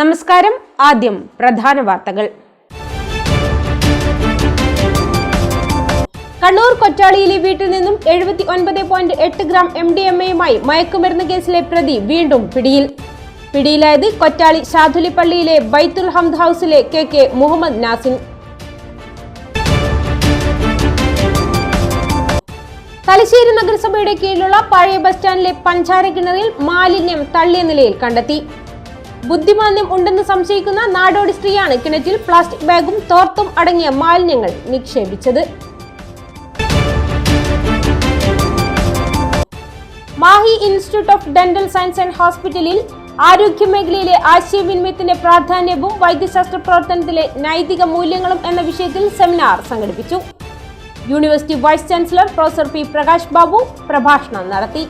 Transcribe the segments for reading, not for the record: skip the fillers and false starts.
നമസ്കാരം. ആദ്യം പ്രധാന വാർത്തകൾ. കണ്ണൂർ കൊറ്റാളിയിലെ വീട്ടിൽ നിന്നും 79.8 ഗ്രാം MDMA-യുമായി മയക്കുമരുന്ന് കേസിലെ പ്രതി വീണ്ടും പിടിയിൽ. പിടിയിലായത് കൊറ്റാളി ശാതുലിപ്പള്ളിയിലെ ബൈത്തുൽ ഹംദ് ഹൌസിലെ KK മുഹമ്മദ് നാസിൻ. തലശ്ശേരി നഗരസഭയുടെ കീഴിലുള്ള പഴയ ബസ് സ്റ്റാൻഡിലെ പഞ്ചാര കിണറിൽ മാലിന്യം തള്ളിയ നിലയിൽ കണ്ടെത്തി. ബുദ്ധിമാന്ദ്യം ഉണ്ടെന്ന് സംശയിക്കുന്ന നാടോടി സ്ത്രീയാണ് കിണറ്റിൽ പ്ലാസ്റ്റിക് ബാഗും തോർത്തും അടങ്ങിയ മാലിന്യങ്ങൾ നിക്ഷേപിച്ചത്. Mahe institute of dental science and ഹോസ്പിറ്റലിൽ ആരോഗ്യ മേഖലയിലെ ആശയവിനിമയത്തിന്റെ പ്രാധാന്യവും വൈദ്യശാസ്ത്ര പ്രവർത്തനത്തിലെ നൈതിക മൂല്യങ്ങളും എന്ന വിഷയത്തിൽ സെമിനാർ സംഘടിപ്പിച്ചു. University vice chancellor professor P. Prakash Babu പ്രഭാഷണം നടത്തി.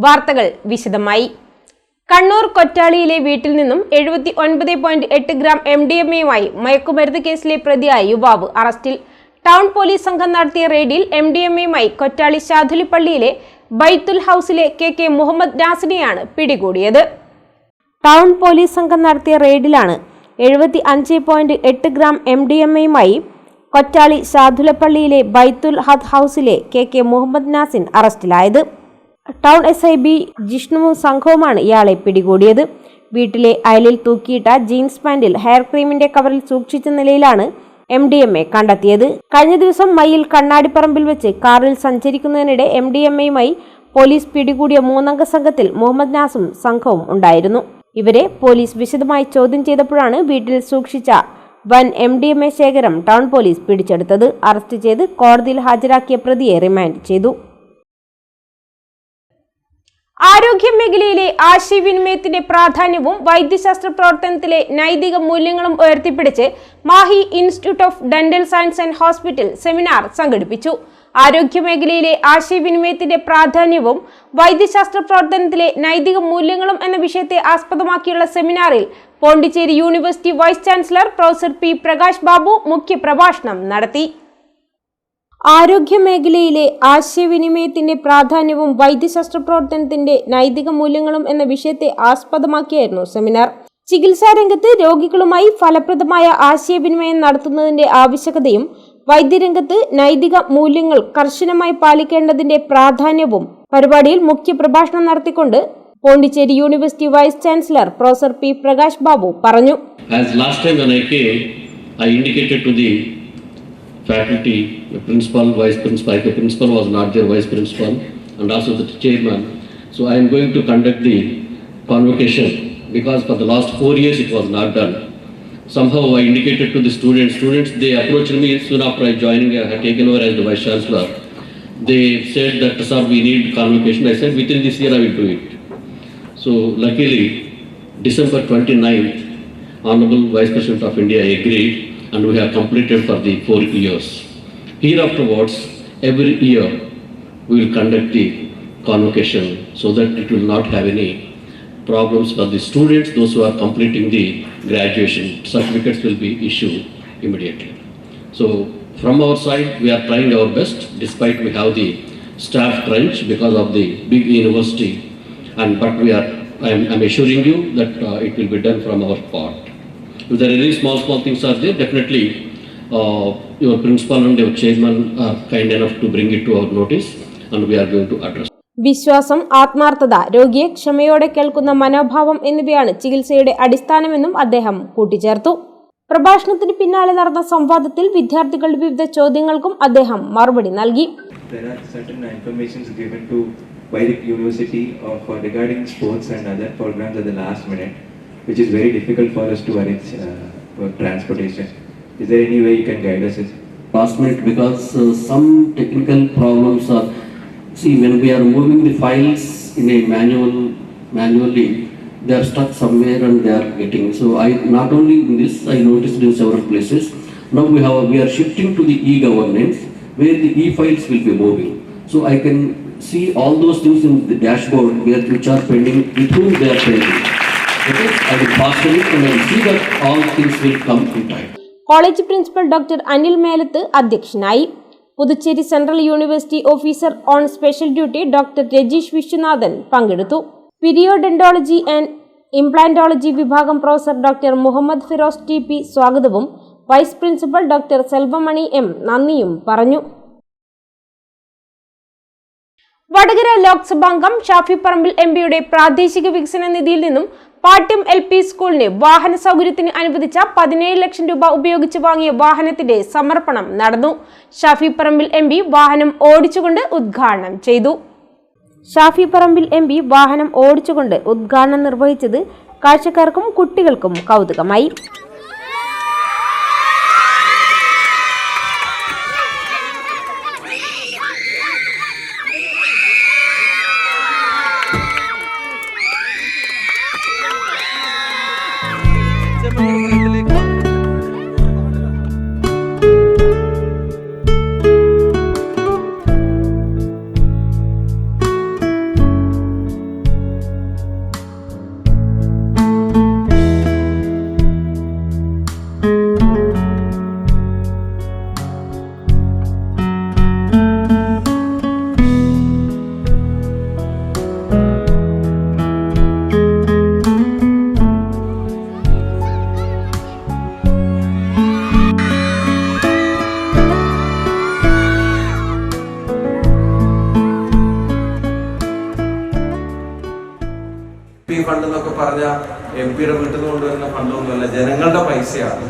വാർത്തകൾ വിശദമായി. കണ്ണൂർ കൊറ്റാളിയിലെ വീട്ടിൽ നിന്നും 79.8 ഗ്രാം MDMA-യുമായി മയക്കുമരുന്ന് കേസിലെ പ്രതിയായ യുവാവ് അറസ്റ്റിൽ. ടൗൺ പോലീസ് സംഘം നടത്തിയ റെയ്ഡിൽ MDMA-യുമായി കൊറ്റാളി ശാതുലിപ്പള്ളിയിലെ ബൈത്തുൽ ഹൌസിലെ KK മുഹമ്മദ് നാസിനെയാണ് പിടികൂടിയത്. ടൗൺ പോലീസ് സംഘം നടത്തിയ റെയ്ഡിലാണ് 75.8 ഗ്രാം MDMA-യുമായി കൊറ്റാളി ശാതുലിപ്പള്ളിയിലെ ബൈത്തുൽ ഹൌസിലെ KK മുഹമ്മദ് നാസിൻ അറസ്റ്റിലായത്. Town SI B. ജിഷ്ണുവും സംഘവുമാണ് ഇയാളെ പിടികൂടിയത്. വീട്ടിലെ അയലിൽ തൂക്കിയിട്ട ജീൻസ് പാന്റിൽ ഹെയർ ക്രീമിന്റെ കവറിൽ സൂക്ഷിച്ച നിലയിലാണ് MDMA കണ്ടെത്തിയത്. കഴിഞ്ഞ ദിവസം മയ്യിൽ കണ്ണാടിപ്പറമ്പിൽ വെച്ച് കാറിൽ സഞ്ചരിക്കുന്നതിനിടെ MDMA-യുമായി പോലീസ് പിടികൂടിയ 3-അംഗ സംഘത്തിൽ മുഹമ്മദ് നാസും സംഘവും ഉണ്ടായിരുന്നു. ഇവരെ പോലീസ് വിശദമായി ചോദ്യം ചെയ്തപ്പോഴാണ് വീട്ടിൽ സൂക്ഷിച്ച വൻ MDMA ശേഖരം ടൗൺ പോലീസ് പിടിച്ചെടുത്തത്. അറസ്റ്റ് ചെയ്ത് കോടതിയിൽ ഹാജരാക്കിയ പ്രതിയെ റിമാൻഡ് ചെയ്തു. ആരോഗ്യ മേഖലയിലെ ആശയവിനിമയത്തിന്റെ പ്രാധാന്യവും വൈദ്യശാസ്ത്ര പ്രവർത്തനത്തിലെ നൈതിക മൂല്യങ്ങളും ഉയർത്തിപ്പിടിച്ച് Mahe institute of dental science and hospital seminar സംഘടിപ്പിച്ചു. ആരോഗ്യ മേഖലയിലെ ആശയവിനിമയത്തിന്റെ പ്രാധാന്യവും വൈദ്യശാസ്ത്ര പ്രവർത്തനത്തിലെ നൈതിക മൂല്യങ്ങളും എന്ന വിഷയത്തെ ആസ്പദമാക്കിയുള്ള സെമിനാറിൽ Pondicherry university vice chancellor professor P. Prakash Babu മുഖ്യ പ്രഭാഷണം നടത്തി. ആരോഗ്യ മേഖലയിലെ ആശയവിനിമയത്തിന്റെ പ്രാധാന്യവും വൈദ്യശാസ്ത്ര പ്രവർത്തനത്തിന്റെ നൈതിക മൂല്യങ്ങളും എന്ന വിഷയത്തെ ആസ്പദമാക്കിയായിരുന്നു സെമിനാർ. ചികിത്സാ രംഗത്ത് രോഗികളുമായി ഫലപ്രദമായ ആശയവിനിമയം നടത്തുന്നതിന്റെ ആവശ്യകതയും വൈദ്യരംഗത്ത് നൈതിക മൂല്യങ്ങൾ കർശനമായി പാലിക്കേണ്ടതിന്റെ പ്രാധാന്യവും പരിപാടിയിൽ മുഖ്യ പ്രഭാഷണം നടത്തിക്കൊണ്ട് Pondicherry university vice chancellor professor P. Prakash Babu പറഞ്ഞു. Faculty, the principal, vice principal, the principal was not there, vice principal, and also the chairman. So I am going to conduct the convocation because for the last 4 years it was not done. Somehow I indicated to the students, they approached me soon after I joining, I had taken over as the vice chancellor. They said that, sir, we need convocation. I said, within this year I will do it. So luckily, December 29th, Honorable Vice President of India agreed, and we have completed for the 4 years. Here afterwards, every year we will conduct the convocation so that it will not have any problems for the students. Those who are completing the graduation certificates will be issued immediately. So from our side, we are trying our best, despite we have the staff crunch because of the big university, but I am assuring you that it will be done from our part. If there are any small things are there, definitely your principal and your chairman are kind enough to bring it to our notice, and we are going to address. വിശ്വാസം, ആത്മാർത്ഥത, രോഗിയെ ക്ഷമയോടെ കേൾക്കുന്ന മനോഭാവം എന്നിവയാണ് ചികിത്സയുടെ അടിസ്ഥാനമെന്നും അദ്ദേഹം കൂട്ടിച്ചേർത്തു. പ്രഭാഷണത്തിന് പിന്നാലെ നടന്ന സംവാദത്തിൽ വിദ്യാർത്ഥികളുടെ വിവിധ ചോദ്യങ്ങൾക്കും അദ്ദേഹം മറുപടി നൽകി. There are certain informations given to Vedic University regarding sports and other programs at the last minute, which is very difficult for us to arrange for transportation. Is there any way you can guide us? Last minute, because some technical problems are. See, when we are moving the files in a manually, they are stuck somewhere and they are getting. So not only in this, I noticed in several places. Now we are shifting to the e-governance, where the e-files will be moving. So I can see all those things in the dashboard which are pending, with whom they are pending. I will pass it and I will see that all things will come in time. College principal doctor Anil Melath അധ്യക്ഷനായി. Puducherry central university officer on special duty doctor Rajeesh Viswanathan പങ്കെടുത്തു. Periodontology and implantology വിഭാഗം professor doctor Muhammad Firoz TP സ്വാഗതവും vice principal doctor Selvamani M നന്ദിയും പറഞ്ഞു. Vadakara ലോക്സഭാംഗം Shafi Parambil MP പ്രാദേശിക വികസന നിധിയിൽ നിന്നും പാട്യം LP സ്കൂളിന് വാഹന സൗകര്യത്തിന് അനുവദിച്ച 17 ലക്ഷം രൂപ ഉപയോഗിച്ച് വാങ്ങിയ വാഹനത്തിന്റെ സമർപ്പണം നടന്നു. ഷാഫി പറമ്പിൽ MP വാഹനം ഓടിച്ചുകൊണ്ട് ഉദ്ഘാടനം ചെയ്തു. ഷാഫി പറമ്പിൽ MP വാഹനം ഓടിച്ചുകൊണ്ട് ഉദ്ഘാടനം നിർവഹിച്ചത് കാഴ്ചക്കാർക്കും കുട്ടികൾക്കും കൗതുകമായി. ഫണ്ട് എന്നൊക്കെ പറഞ്ഞ MP-യുടെ വീട്ടിൽ നിന്ന് കൊണ്ടുവരുന്ന ഫണ്ടൊന്നുമല്ല, ജനങ്ങളുടെ പൈസയാണ്.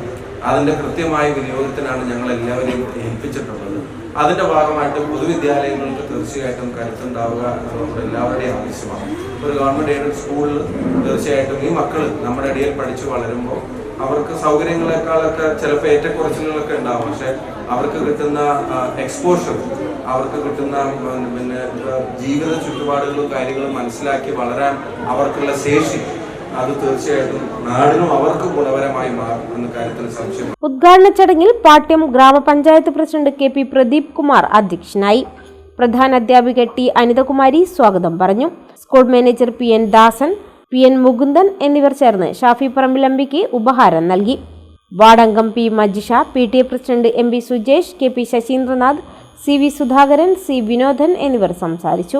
അതിന്റെ കൃത്യമായ വിനിയോഗത്തിനാണ് ഞങ്ങൾ എല്ലാവരെയും ഏൽപ്പിച്ചിട്ടുള്ളത്. അതിന്റെ ഭാഗമായിട്ട് പൊതുവിദ്യാലയങ്ങൾക്ക് തീർച്ചയായിട്ടും കരുത്തുണ്ടാവുക എന്നുള്ളത് എല്ലാവരുടെയും ആവശ്യമാണ്. ഒരു ഗവൺമെന്റ് എയ്ഡഡ് സ്കൂളിൽ തീർച്ചയായിട്ടും ഈ മക്കൾ നമ്മുടെ ഇടയിൽ പഠിച്ചു വളരുമ്പോൾ അവർക്ക് സൗകര്യങ്ങളെക്കാളൊക്കെ ചിലപ്പോൾ ഏറ്റക്കുറച്ചിലുകളൊക്കെ ഉണ്ടാവും. പക്ഷെ അവർക്ക് കിട്ടുന്ന എക്സ്പോഷർ, അവർക്ക് കിട്ടുന്ന ജീവിത ചുറ്റുപാടുകളും കാര്യങ്ങളും മനസ്സിലാക്കി വളരാൻ അവർക്കുള്ള ശേഷി, അത് തീർച്ചയായിട്ടും നാടിനും അവർക്ക് ഗുണപരമായി മാറും എന്ന കാര്യത്തിൽ സംശയം. ഉദ്ഘാടന ചടങ്ങിൽ പാട്യം ഗ്രാമപഞ്ചായത്ത് പ്രസിഡന്റ് KP പ്രദീപ് കുമാർ അധ്യക്ഷനായി. പ്രധാന അധ്യാപിക T അനിതകുമാരി സ്വാഗതം പറഞ്ഞു. സ്കൂൾ മാനേജർ PN ദാസൻ, PN മുകുന്ദൻ എന്നിവർ ചേർന്ന് ഷാഫി പറമ്പിൽ MPക്ക് ഉപഹാരം നൽകി. വാർഡംഗം P മജിഷ, PTA president MB Sujesh, KP Sasindranath, CV Sudhakaran, C Vinodan എന്നിവർ സംസാരിച്ചു.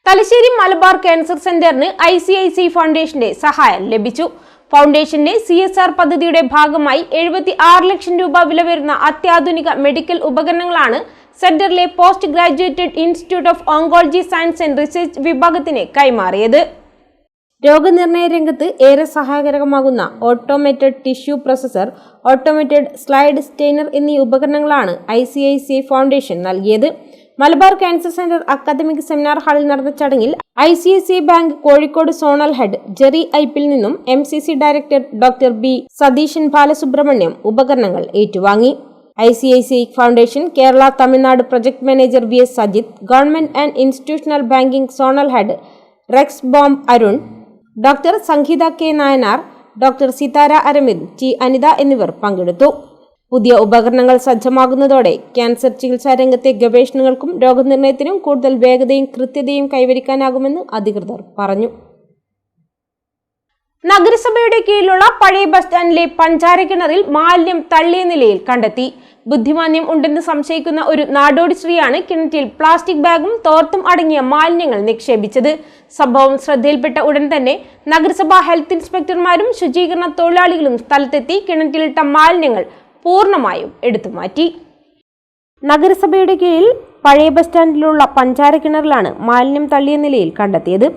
തലശ്ശേരി മലബാർ ക്യാൻസർ സെന്ററിന് ICICI ഫൗണ്ടേഷന്റെ സഹായം ലഭിച്ചു. ഫൗണ്ടേഷന്റെ CSR പദ്ധതിയുടെ ഭാഗമായി 76 ലക്ഷം രൂപ വില വരുന്ന അത്യാധുനിക മെഡിക്കൽ ഉപകരണങ്ങളാണ് സെന്ററിലെ post graduated institute of oncology science and research വിഭാഗത്തിന് കൈമാറിയത്. രോഗനിർണയ രംഗത്ത് ഏറെ സഹായകരമാകുന്ന automated tissue processor, automated slide stainer എന്നീ ഉപകരണങ്ങളാണ് ICICI ഫൗണ്ടേഷൻ നൽകിയത്. Malabar cancer centre academic seminar ഹാളിൽ നടന്ന ചടങ്ങിൽ ICICI bank Kozhikode zonal head Jerry ഐപ്പിൽ നിന്നും MCC director doctor B Satheesan Balasubramaniam ഉപകരണങ്ങൾ ഏറ്റുവാങ്ങി. ICICI foundation Kerala Tamil Nadu project manager VS Sajith, government and institutional banking zonal head Rex ബോംബ് Arun, doctor Sangeetha K Nayanar, doctor Sithara Aravind, T Anitha എന്നിവർ പങ്കെടുത്തു. പുതിയ ഉപകരണങ്ങൾ സജ്ജമാകുന്നതോടെ ക്യാൻസർ ചികിത്സാ രംഗത്തെ ഗവേഷണങ്ങൾക്കും രോഗനിർണയത്തിനും കൂടുതൽ വേഗതയും കൃത്യതയും കൈവരിക്കാനാകുമെന്ന് അധികൃതർ പറഞ്ഞു. നഗരസഭയുടെ കീഴിലുള്ള പഴയ ബസ് സ്റ്റാൻഡിലെ പഞ്ചാരക്കിണറിൽ മാലിന്യം തള്ളിയ നിലയിൽ കണ്ടെത്തി. ബുദ്ധിമാന്യം ഉണ്ടെന്ന് സംശയിക്കുന്ന ഒരു നാടോടി സ്ത്രീയാണ് കിണറ്റിൽ പ്ലാസ്റ്റിക് ബാഗും തോർത്തും അടങ്ങിയ മാലിന്യങ്ങൾ നിക്ഷേപിച്ചത്. സംഭവം ശ്രദ്ധയിൽപ്പെട്ട ഉടൻ തന്നെ നഗരസഭാ ഹെൽത്ത് ഇൻസ്പെക്ടർമാരും ശുചീകരണ തൊഴിലാളികളും സ്ഥലത്തെത്തി കിണറ്റിലിട്ട മാലിന്യങ്ങൾ പൂർണ്ണമായും എടുത്തുമാറ്റി. നഗരസഭയുടെ കീഴിൽ പഴയ ബസ് സ്റ്റാൻഡിലുള്ള പഞ്ചാരക്കിണറിലാണ് മാലിന്യം തള്ളിയ നിലയിൽ കണ്ടെത്തിയത്.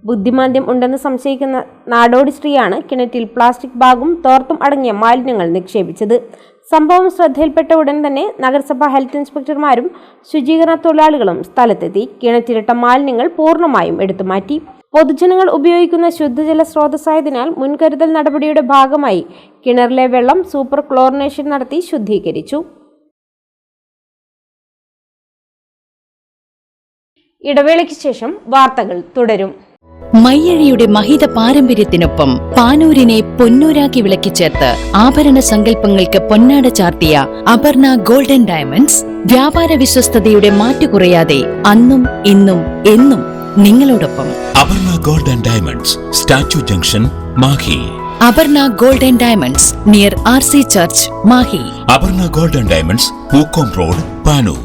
ബുദ്ധിമാന്ദ്യം ഉണ്ടെന്ന് സംശയിക്കുന്ന നാടോടി സ്ത്രീയാണ് കിണറ്റിൽ പ്ലാസ്റ്റിക് ബാഗും തോർത്തും അടങ്ങിയ മാലിന്യങ്ങൾ നിക്ഷേപിച്ചത്. സംഭവം ശ്രദ്ധയിൽപ്പെട്ട ഉടൻ തന്നെ നഗരസഭാ ഹെൽത്ത് ഇൻസ്പെക്ടർമാരും ശുചീകരണ തൊഴിലാളികളും സ്ഥലത്തെത്തി കിണറ്റിലിട്ട മാലിന്യങ്ങൾ പൂർണ്ണമായും എടുത്തുമാറ്റി. പൊതുജനങ്ങൾ ഉപയോഗിക്കുന്ന ശുദ്ധജല സ്രോതസ്സായതിനാൽ മുൻകരുതൽ നടപടിയുടെ ഭാഗമായി കിണറിലെ വെള്ളം സൂപ്പർ ക്ലോറിനേഷൻ നടത്തി ശുദ്ധീകരിച്ചു. ഇടവേളയ്ക്ക് ശേഷം വാർത്തകൾ തുടരും. മയ്യഴിയുടെ മഹിത പാരമ്പര്യത്തിനൊപ്പം പാനൂരിനെ പൊന്നൂരാക്കി വിളക്കിച്ചേർത്ത് ആഭരണ സങ്കല്പങ്ങൾക്ക് പൊന്നാട ചാർത്തിയ അപർണ ഗോൾഡൻ ഡയമണ്ട്സ് വ്യാപാര വിശ്വസ്തയുടെ മാറ്റുകുറയാതെ അന്നും ഇന്നും എന്നും നിങ്ങളോടൊപ്പം. Aparna golden diamonds, statue junction, Mahe. Aparna golden diamonds near RC church, Mahe. Aparna golden diamonds, Pookkom road, Panoor.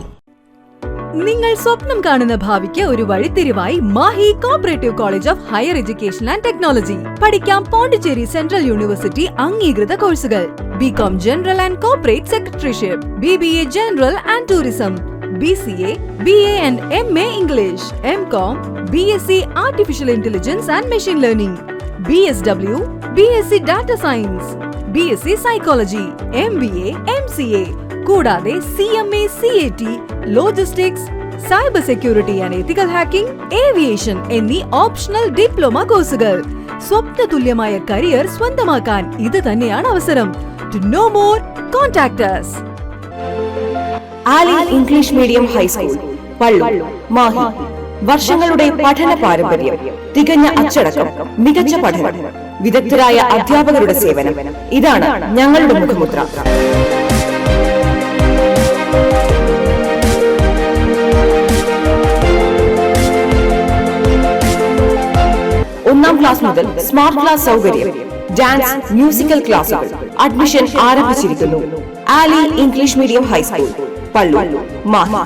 നിങ്ങൾ സ്വപ്നം കാണുന്ന ഭാവിക്ക് ഒരു വഴിത്തിരിവായി Mahe cooperative college of higher education and technology. പഠിക്കാം പോണ്ടിച്ചേരി സെൻട്രൽ യൂണിവേഴ്സിറ്റി അംഗീകൃത കോഴ്സുകൾ. BCom general and corporate secretaryship, BBA general and tourism, BCA, BA and MA English, MCom, BSc Artificial Intelligence and Machine Learning, BSW, BSc Data Science, BSc Psychology, MBA, MCA, കൂടാതെ CMA, CAT, Logistics, Cyber Security and Ethical Hacking, Aviation എന്നീ optional diploma കോഴ്സുകൾ. സ്വപ്ന തുല്യമായ career സ്വന്തമാക്കാൻ ഇത് തന്നെയാണ് അവസരം. To know more, contact us. Ali English medium high school, Pallur, Mahe. വർഷങ്ങളുടെ പഠന പാരമ്പര്യം, തികഞ്ഞ അച്ചടക്കം, മികച്ച പഠനം, വിദഗ്ധരായ അധ്യാപകരുടെ സേവനം, ഇതാണ് ഞങ്ങളുടെ മുഖമുദ്ര. ഒന്നാം ക്ലാസ് മുതൽ സ്മാർട്ട് ക്ലാസ് സൗകര്യം, ഡാൻസ്, മ്യൂസിക്കൽ ക്ലാസുകൾ. അഡ്മിഷൻ ആരംഭിച്ചിരിക്കുന്നു. Ali English medium high school, Pallur, Mahe.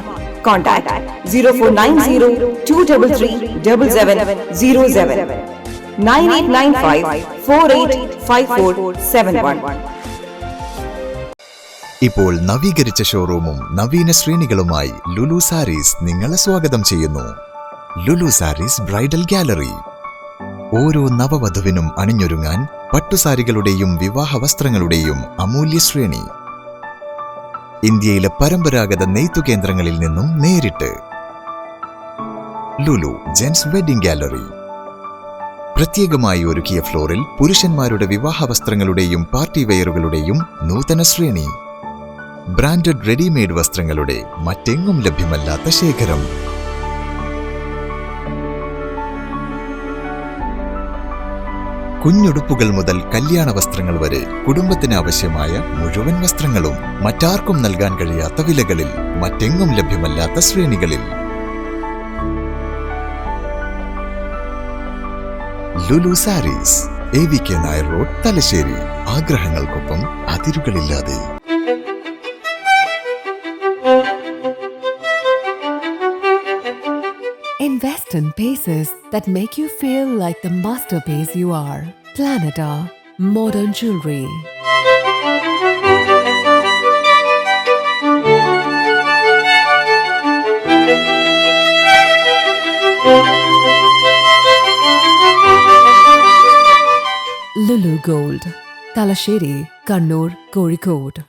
Contact 0490 233 7707 9895 485471. ഇപ്പോൾ നവീകരിച്ച ഷോറൂമും നവീന ശ്രേണികളുമായി ലുലു സാരീസ് നിങ്ങളെ സ്വാഗതം ചെയ്യുന്നു. Lulu Sarees bridal gallery. ഓരോ നവവധുവിനും അണിഞ്ഞൊരുങ്ങാൻ പട്ടുസാരികളുടെയും വിവാഹ വസ്ത്രങ്ങളുടെയും അമൂല്യ ശ്രേണി. ഇന്ത്യയിലെ പരമ്പരാഗത നെയ്ത്തു കേന്ദ്രങ്ങളിൽ നിന്നും നേരിട്ട്. Lulu gents wedding gallery. പ്രത്യേകമായി ഒരുക്കിയ ഫ്ലോറിൽ പുരുഷന്മാരുടെ വിവാഹ വസ്ത്രങ്ങളുടെയും പാർട്ടി വെയറുകളുടെയും നൂതന ശ്രേണി. ബ്രാൻഡഡ് റെഡിമെയ്ഡ് വസ്ത്രങ്ങളുടെ മറ്റെങ്ങും ലഭ്യമല്ലാത്ത ശേഖരം. കുഞ്ഞുടുപ്പുകൾ മുതൽ കല്യാണ വസ്ത്രങ്ങൾ വരെ കുടുംബത്തിന് ആവശ്യമായ മുഴുവൻ വസ്ത്രങ്ങളും മറ്റാർക്കും നൽകാൻ കഴിയാത്ത വിലകളിൽ, മറ്റെങ്ങും ലഭ്യമല്ലാത്ത ശ്രേണികളിൽ. Lulu saris, AVK Nair road, Thalassery. ആഗ്രഹങ്ങൾക്കൊപ്പം അതിരുകളില്ലാതെ. Invest in pieces that make you feel like the masterpiece you are. Planeta Modern Jewelry. Lulu Gold, Talasheri, Kannur, Kozhikode.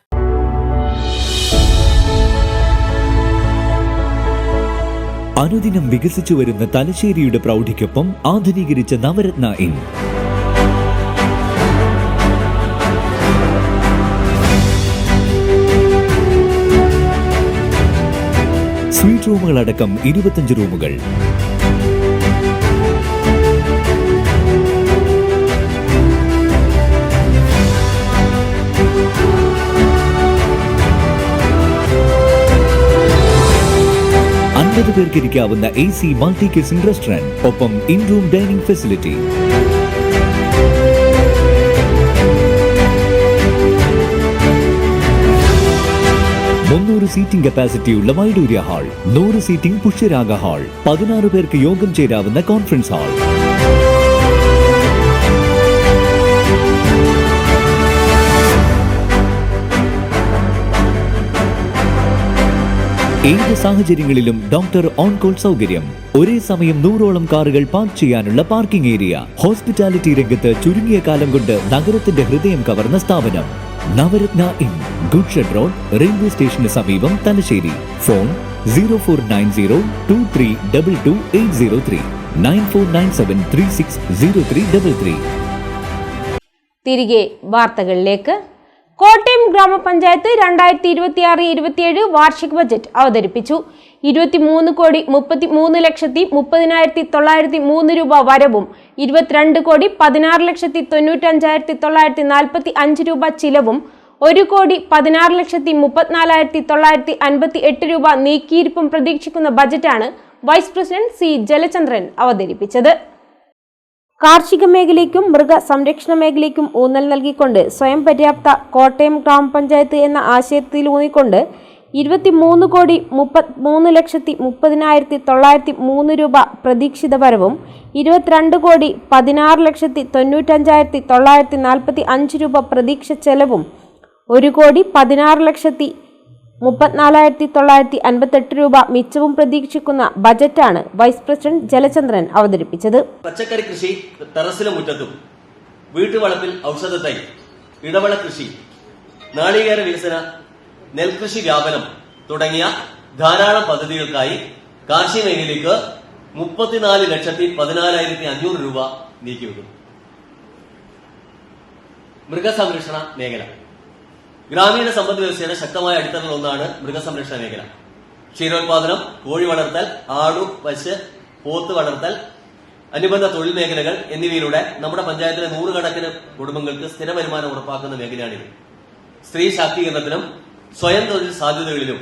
അനുദിനം വികസിച്ചു വരുന്ന തലശ്ശേരിയുടെ പ്രൗഢിക്കൊപ്പം ആധുനീകരിച്ച നവരത്ന ഇൻ. സ്വീറ്റ് റൂമുകളടക്കം 25 റൂമുകൾ. പേർക്കിരിക്കാവുന്ന AC മൾട്ടി കിച്ചൺ റെസ്റ്റോറന്റ്, ഒപ്പം in room dining facility. Seating കപ്പാസിറ്റിയുള്ള Vaidurya hall, 100 seating Pushyaraga hall, 16 പേർക്ക് യോഗം ചേരാവുന്ന കോൺഫറൻസ് ഹാൾ. ഏത് സാഹചര്യങ്ങളിലും ഡോക്ടർ ഓൺ കോൾ സൗകര്യം. ഒരേ സമയം 100ഓളം കാറുകൾ പാർക്ക് ചെയ്യാനുള്ള പാർക്കിംഗ് ഏരിയ. ഹോസ്പിറ്റാലിറ്റി രംഗത്ത് ചുരുങ്ങിയ കാലം കൊണ്ട് നഗരത്തിന്റെ ഹൃദയം കവർന്ന സ്ഥാപനം Navaratna inn, good shed road, railway സ്റ്റേഷന് സമീപം, തലശ്ശേരി. ഫോൺ 049023228803 9497360333. തിരികെ വാർത്തകളിലേക്ക്. കോട്ടയം ഗ്രാമപഞ്ചായത്ത് 2026-27 വാർഷിക ബജറ്റ് അവതരിപ്പിച്ചു. 23,33,30,903 രൂപ വരവും 22,16,95,945 രൂപ ചിലവും 1,16,34,958 രൂപ നീക്കിയിരിപ്പും പ്രതീക്ഷിക്കുന്ന ബജറ്റാണ് വൈസ് പ്രസിഡന്റ് C ജലചന്ദ്രൻ അവതരിപ്പിച്ചത്. കാർഷിക മേഖലയ്ക്കും മൃഗ സംരക്ഷണ മേഖലയ്ക്കും ഊന്നൽ നൽകിക്കൊണ്ട് സ്വയം പര്യാപ്ത കോട്ടയം ഗ്രാമപഞ്ചായത്ത് എന്ന ആശയത്തിലൂന്നിക്കൊണ്ട് 23,33,30,903 രൂപ പ്രതീക്ഷിത വരവും 22,95,945 രൂപ പ്രതീക്ഷ ചെലവും 1,16,34,958 രൂപ മിച്ചവും പ്രതീക്ഷിക്കുന്ന ബജറ്റാണ് വൈസ് പ്രസിഡന്റ് ജലചന്ദ്രൻ അവതരിപ്പിച്ചത്. പച്ചക്കറി കൃഷി ടെറസിലെ മുറ്റത്തും വീട്ടുവളപ്പിൽ ഔഷധ തൈ, ഇടവള കൃഷി, നാളികേര വികസന, നെൽകൃഷി വ്യാപനം തുടങ്ങിയ ധാരാളം പദ്ധതികൾക്കായി കാർഷിക മേഖലയ്ക്ക് 34,14,500 രൂപ നീക്കിവെക്കുന്നു. മൃഗസംരക്ഷണ മേഖല ഗ്രാമീണ സമ്പദ് വ്യവസ്ഥയുടെ ശക്തമായ അടിത്തറയിൽ ഒന്നാണ് മൃഗസംരക്ഷണ മേഖല. ക്ഷീരോത്പാദനം, കോഴി വളർത്തൽ, ആടു, പശു, പോത്ത് വളർത്തൽ, അനുബന്ധ തൊഴിൽ മേഖലകൾ എന്നിവയിലൂടെ നമ്മുടെ പഞ്ചായത്തിലെ 100 കണക്കിന് കുടുംബങ്ങൾക്ക് സ്ഥിര വരുമാനം ഉറപ്പാക്കുന്ന മേഖലയാണിത്. സ്ത്രീ ശാക്തീകരണത്തിനും സ്വയം തൊഴിൽ സാധ്യതകളിലും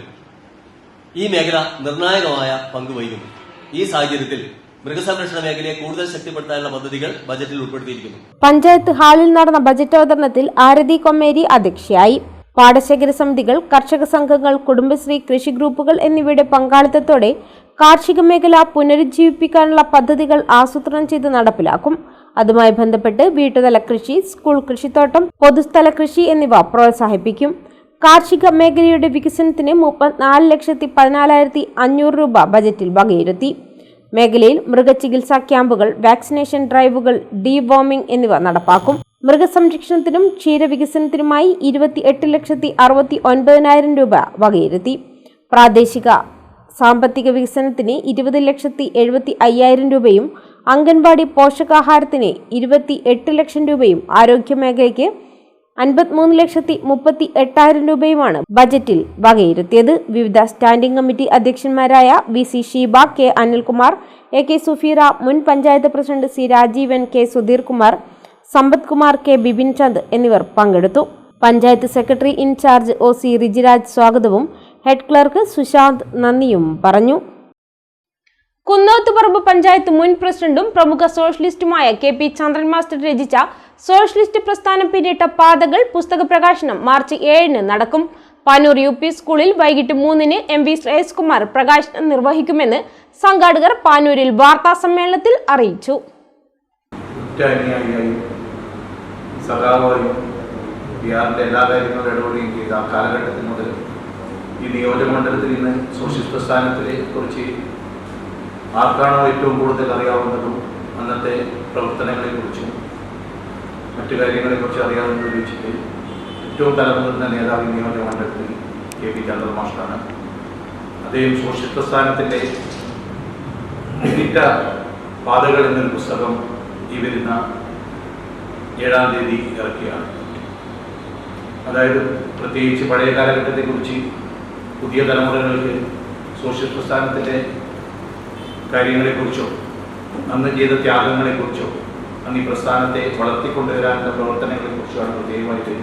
ഈ മേഖല നിർണായകമായ പങ്ക് വഹിക്കുന്നു. ഈ സാഹചര്യത്തിൽ മൃഗസംരക്ഷണ മേഖലയെ കൂടുതൽ ശക്തിപ്പെടുത്താനുള്ള പദ്ധതികൾ ബജറ്റിൽ ഉൾപ്പെടുത്തിയിരിക്കുന്നു. പഞ്ചായത്ത് ഹാളിൽ നടന്ന ബജറ്റ് അവതരണത്തിൽ ആരതി കൊമ്മേരി അധ്യക്ഷയായി. പാടശേഖര സമിതികൾ, കർഷക സംഘങ്ങൾ, കുടുംബശ്രീ, കൃഷി ഗ്രൂപ്പുകൾ എന്നിവയുടെ പങ്കാളിത്തത്തോടെ കാർഷിക മേഖല പുനരുജ്ജീവിപ്പിക്കാനുള്ള പദ്ധതികൾ ആസൂത്രണം ചെയ്ത് നടപ്പിലാക്കും. അതുമായി ബന്ധപ്പെട്ട് വീട്ടുതല കൃഷി, സ്കൂൾ കൃഷിത്തോട്ടം, പൊതുസ്ഥല കൃഷി എന്നിവ പ്രോത്സാഹിപ്പിക്കും. കാർഷിക മേഖലയുടെ വികസനത്തിന് 34,14,500 രൂപ ബജറ്റിൽ വകയിരുത്തി. മേഖലയിൽ മൃഗചികിത്സാ ക്യാമ്പുകൾ, വാക്സിനേഷൻ ഡ്രൈവുകൾ, ഡീവോമിംഗ് എന്നിവ നടപ്പാക്കും. മൃഗസംരക്ഷണത്തിനും ക്ഷീരവികസനത്തിനുമായി 28,69,000 രൂപ വകയിരുത്തി. പ്രാദേശിക സാമ്പത്തിക വികസനത്തിന് 20,75,000 രൂപയും അംഗൻവാടി പോഷകാഹാരത്തിന് 28 ലക്ഷം രൂപയും ആരോഗ്യമേഖലയ്ക്ക് 53,38,000 രൂപയുമാണ് ബജറ്റിൽ വകയിരുത്തിയത്. വിവിധ സ്റ്റാൻഡിംഗ് കമ്മിറ്റി അധ്യക്ഷന്മാരായ VC Sheeba, K Anilkumar, AK Sufeera, മുൻ panchayat president C Rajeevan, K Sudheer Kumar, Sampath Kumar, K Bipin Chand എന്നിവർ പങ്കെടുത്തു. Panchayat secretary in charge OC Rijiraj സ്വാഗതവും ഹെഡ് ക്ലർക്ക് സുശാന്ത് നന്ദിയും പറഞ്ഞു. കുന്നോത്തുപറമ്പ് പഞ്ചായത്ത് മുൻ പ്രസിഡന്റും പ്രമുഖ സോഷ്യലിസ്റ്റുമായ KP ചന്ദ്രൻ മാസ്റ്റർ രചിച്ച സോഷ്യലിസ്റ്റ് പ്രസ്ഥാനം പിന്നിട്ട പാതകൾ പുസ്തക പ്രകാശനം മാർച്ച് 7 നടക്കും. പാനൂർ UP സ്കൂളിൽ വൈകിട്ട് 3 MV ശ്രേയസ് കുമാർ പ്രകാശനം നിർവഹിക്കുമെന്ന് സംഘാടകർ പാനൂരിൽ വാർത്താ സമ്മേളനത്തിൽ അറിയിച്ചു. എല്ലാ കാര്യങ്ങളും ഇടപെടുകയും ചെയ്ത ആ കാലഘട്ടത്തിൽ മുതൽ ഈ നിയോജകമണ്ഡലത്തിൽ ഇന്ന് സോഷ്യലിസ്റ്റ് പ്രസ്ഥാനത്തെ കുറിച്ച് ആർക്കാണോ ഏറ്റവും കൂടുതൽ അറിയാവുന്നതും അന്നത്തെ പ്രവർത്തനങ്ങളെക്കുറിച്ചും മറ്റു കാര്യങ്ങളെക്കുറിച്ച് അറിയാവുന്നത് വെച്ചിട്ട് ഏറ്റവും തലമുതിർന്ന നേതാവ് നിയോജകമണ്ഡലത്തിൽ KP ചന്ദ്രൻ മാസ്റ്ററാണ്. അദ്ദേഹം സോഷ്യലിസ്റ്റ് പ്രസ്ഥാനത്തിൻ്റെ പിന്നിട്ട പാതകൾ എന്നൊരു പുസ്തകം ഈ വരുന്ന 7-ാം തീയതി ഇറക്കിയാണ്. അതായത് പ്രത്യേകിച്ച് പഴയ കാലഘട്ടത്തെക്കുറിച്ച് പുതിയ തലമുറകൾക്ക് സോഷ്യലിസ്റ്റ് പ്രസ്ഥാനത്തിൻ്റെ കാര്യങ്ങളെക്കുറിച്ചോ അന്ന് ചെയ്ത ത്യാഗങ്ങളെക്കുറിച്ചോ അന്ന് ഈ പ്രസ്ഥാനത്തെ വളർത്തിക്കൊണ്ടുവരാനുള്ള പ്രവർത്തനങ്ങളെക്കുറിച്ചാണ് പ്രത്യേകമായിട്ട്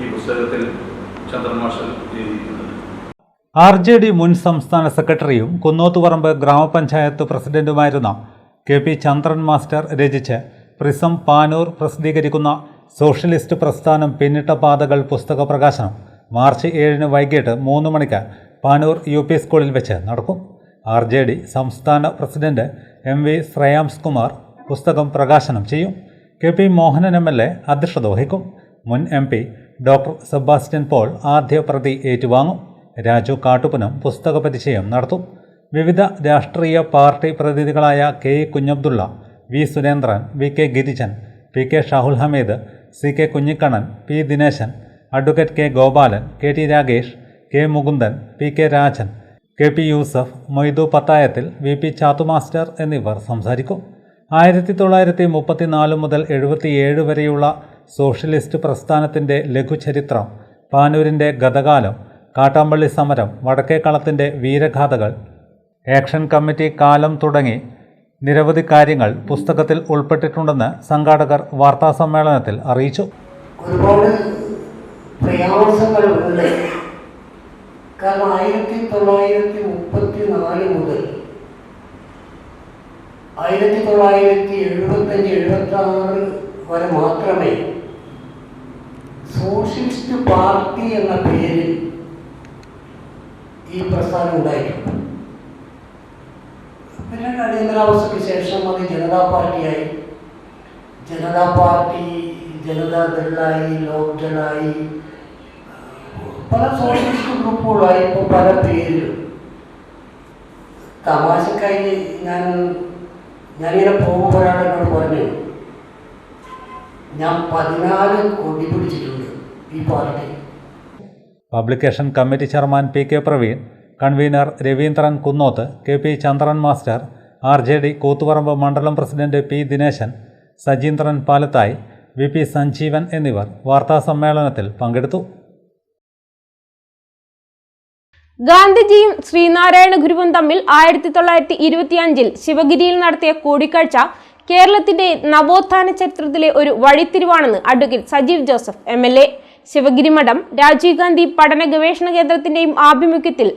ഈ പുസ്തകത്തിൽ ചന്ദ്രൻ മാസ്റ്റർ എഴുതിയിരിക്കുന്നത്. RJD മുൻ സംസ്ഥാന സെക്രട്ടറിയും കുന്നോത്തുപറമ്പ് ഗ്രാമപഞ്ചായത്ത് പ്രസിഡന്റുമായിരുന്ന KP ചന്ദ്രൻ മാസ്റ്റർ രചിച്ച് പ്രിസം പാനൂർ പ്രസിദ്ധീകരിക്കുന്ന സോഷ്യലിസ്റ്റ് പ്രസ്ഥാനം പിന്നിട്ട പാതകൾ പുസ്തക പ്രകാശനം മാർച്ച് 7 വൈകിട്ട് 3 മണിക്ക് പാനൂർ UP സ്കൂളിൽ വെച്ച് നടക്കും. RJD സംസ്ഥാന പ്രസിഡന്റ് MV ശ്രേയാംസ് കുമാർ പുസ്തകം പ്രകാശനം ചെയ്യും. KP മോഹനൻ MLA അധ്യക്ഷത വഹിക്കും. മുൻ MP ഡോക്ടർ സെബാസ്റ്റ്യൻ പോൾ ആദ്യ പ്രതി ഏറ്റുവാങ്ങും. രാജു കാട്ടുപുനം പുസ്തക പരിചയം നടത്തും. വിവിധ രാഷ്ട്രീയ പാർട്ടി പ്രതിനിധികളായ K Kunhabdulla, V Surendran, VK Girijan, PK Shahul Hameed, CK Kunhikannan, P Dineshan, advocate K Gopalan, KT Ragesh, K Mukundan, PK Rajan, KP Yusuf, Moidu Pathayathil, VP Chathu master എന്നിവർ സംസാരിക്കും. 1934 മുതൽ 77 വരെയുള്ള സോഷ്യലിസ്റ്റ് പ്രസ്ഥാനത്തിൻ്റെ ലഘുചരിത്രം, പാനൂരിൻ്റെ ഗതകാലം, കാട്ടാമ്പള്ളി സമരം, വടക്കേക്കളത്തിൻ്റെ വീരഗാഥകൾ, ആക്ഷൻ കമ്മിറ്റി കാലം തുടങ്ങി നിരവധി കാര്യങ്ങൾ പുസ്തകത്തിൽ ഉൾപ്പെട്ടിട്ടുണ്ടെന്ന് സംഘാടകർ വാർത്താസമ്മേളനത്തിൽ അറിയിച്ചു. ഒരുപാട് പ്രയാസങ്ങളുണ്ട്. കാരണം 1934 മുതൽ 1975-76 വരെ മാത്രമേ സോഷ്യലിസ്റ്റ് പാർട്ടി എന്ന പേരിൽ ഈ പ്രസ്ഥാനം ഉണ്ടായിട്ടുണ്ട്. പിന്നെ അടിയന്തരാവസ്ഥയ്ക്ക് ശേഷം അത് ജനതാ പാർട്ടിയായി. ജനതാ പാർട്ടി ജനതാദളായി, ലോക്ദളായി, പല സോഷ്യലിസ്റ്റ് ഗ്രൂപ്പുകളായി, ഇപ്പോൾ പല പേരിലും. തമാശക്കായി ഞാനിങ്ങനെ പോകുമ്പോഴാണ് എന്നോട് പറഞ്ഞു, ഞാൻ 14 കൊടി പിടിച്ചിട്ടുണ്ട് ഈ party. Publication committee chairman P K Praveen, convener Raveendran Kunnoth, K P Chandran master, RJD Koothuparamba മണ്ഡലം president P Dineshan, Sajeendran Palathayi, VP Sanjeevan എന്നിവർ വാർത്താസമ്മേളനത്തിൽ പങ്കെടുത്തു. ഗാന്ധിജിയും ശ്രീനാരായണ ഗുരുവും തമ്മിൽ 1925 ശിവഗിരിയിൽ നടത്തിയ കൂടിക്കാഴ്ച കേരളത്തിന്റെ നവോത്ഥാന ചരിത്രത്തിലെ ഒരു വഴിത്തിരിവാണെന്ന് advocate Sajeev Joseph MLA. Sivagiri മഠം രാജീവ് ഗാന്ധി പഠന ഗവേഷണ കേന്ദ്രത്തിന്റെയും ആഭിമുഖ്യത്തിൽ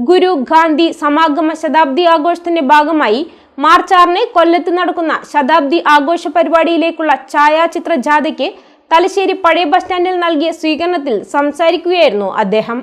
ഗുരു ഗാന്ധി സമാഗമ ശതാബ്ദി ആഘോഷത്തിന്റെ ഭാഗമായി മാർച്ച് 6 കൊല്ലത്ത് നടക്കുന്ന ശതാബ്ദി ആഘോഷ പരിപാടിയിലേക്കുള്ള ഛായാചിത്ര ജാഥയ്ക്ക് തലശ്ശേരി പഴയ ബസ് സ്റ്റാൻഡിൽ നൽകിയ സ്വീകരണത്തിൽ സംസാരിക്കുകയായിരുന്നു അദ്ദേഹം.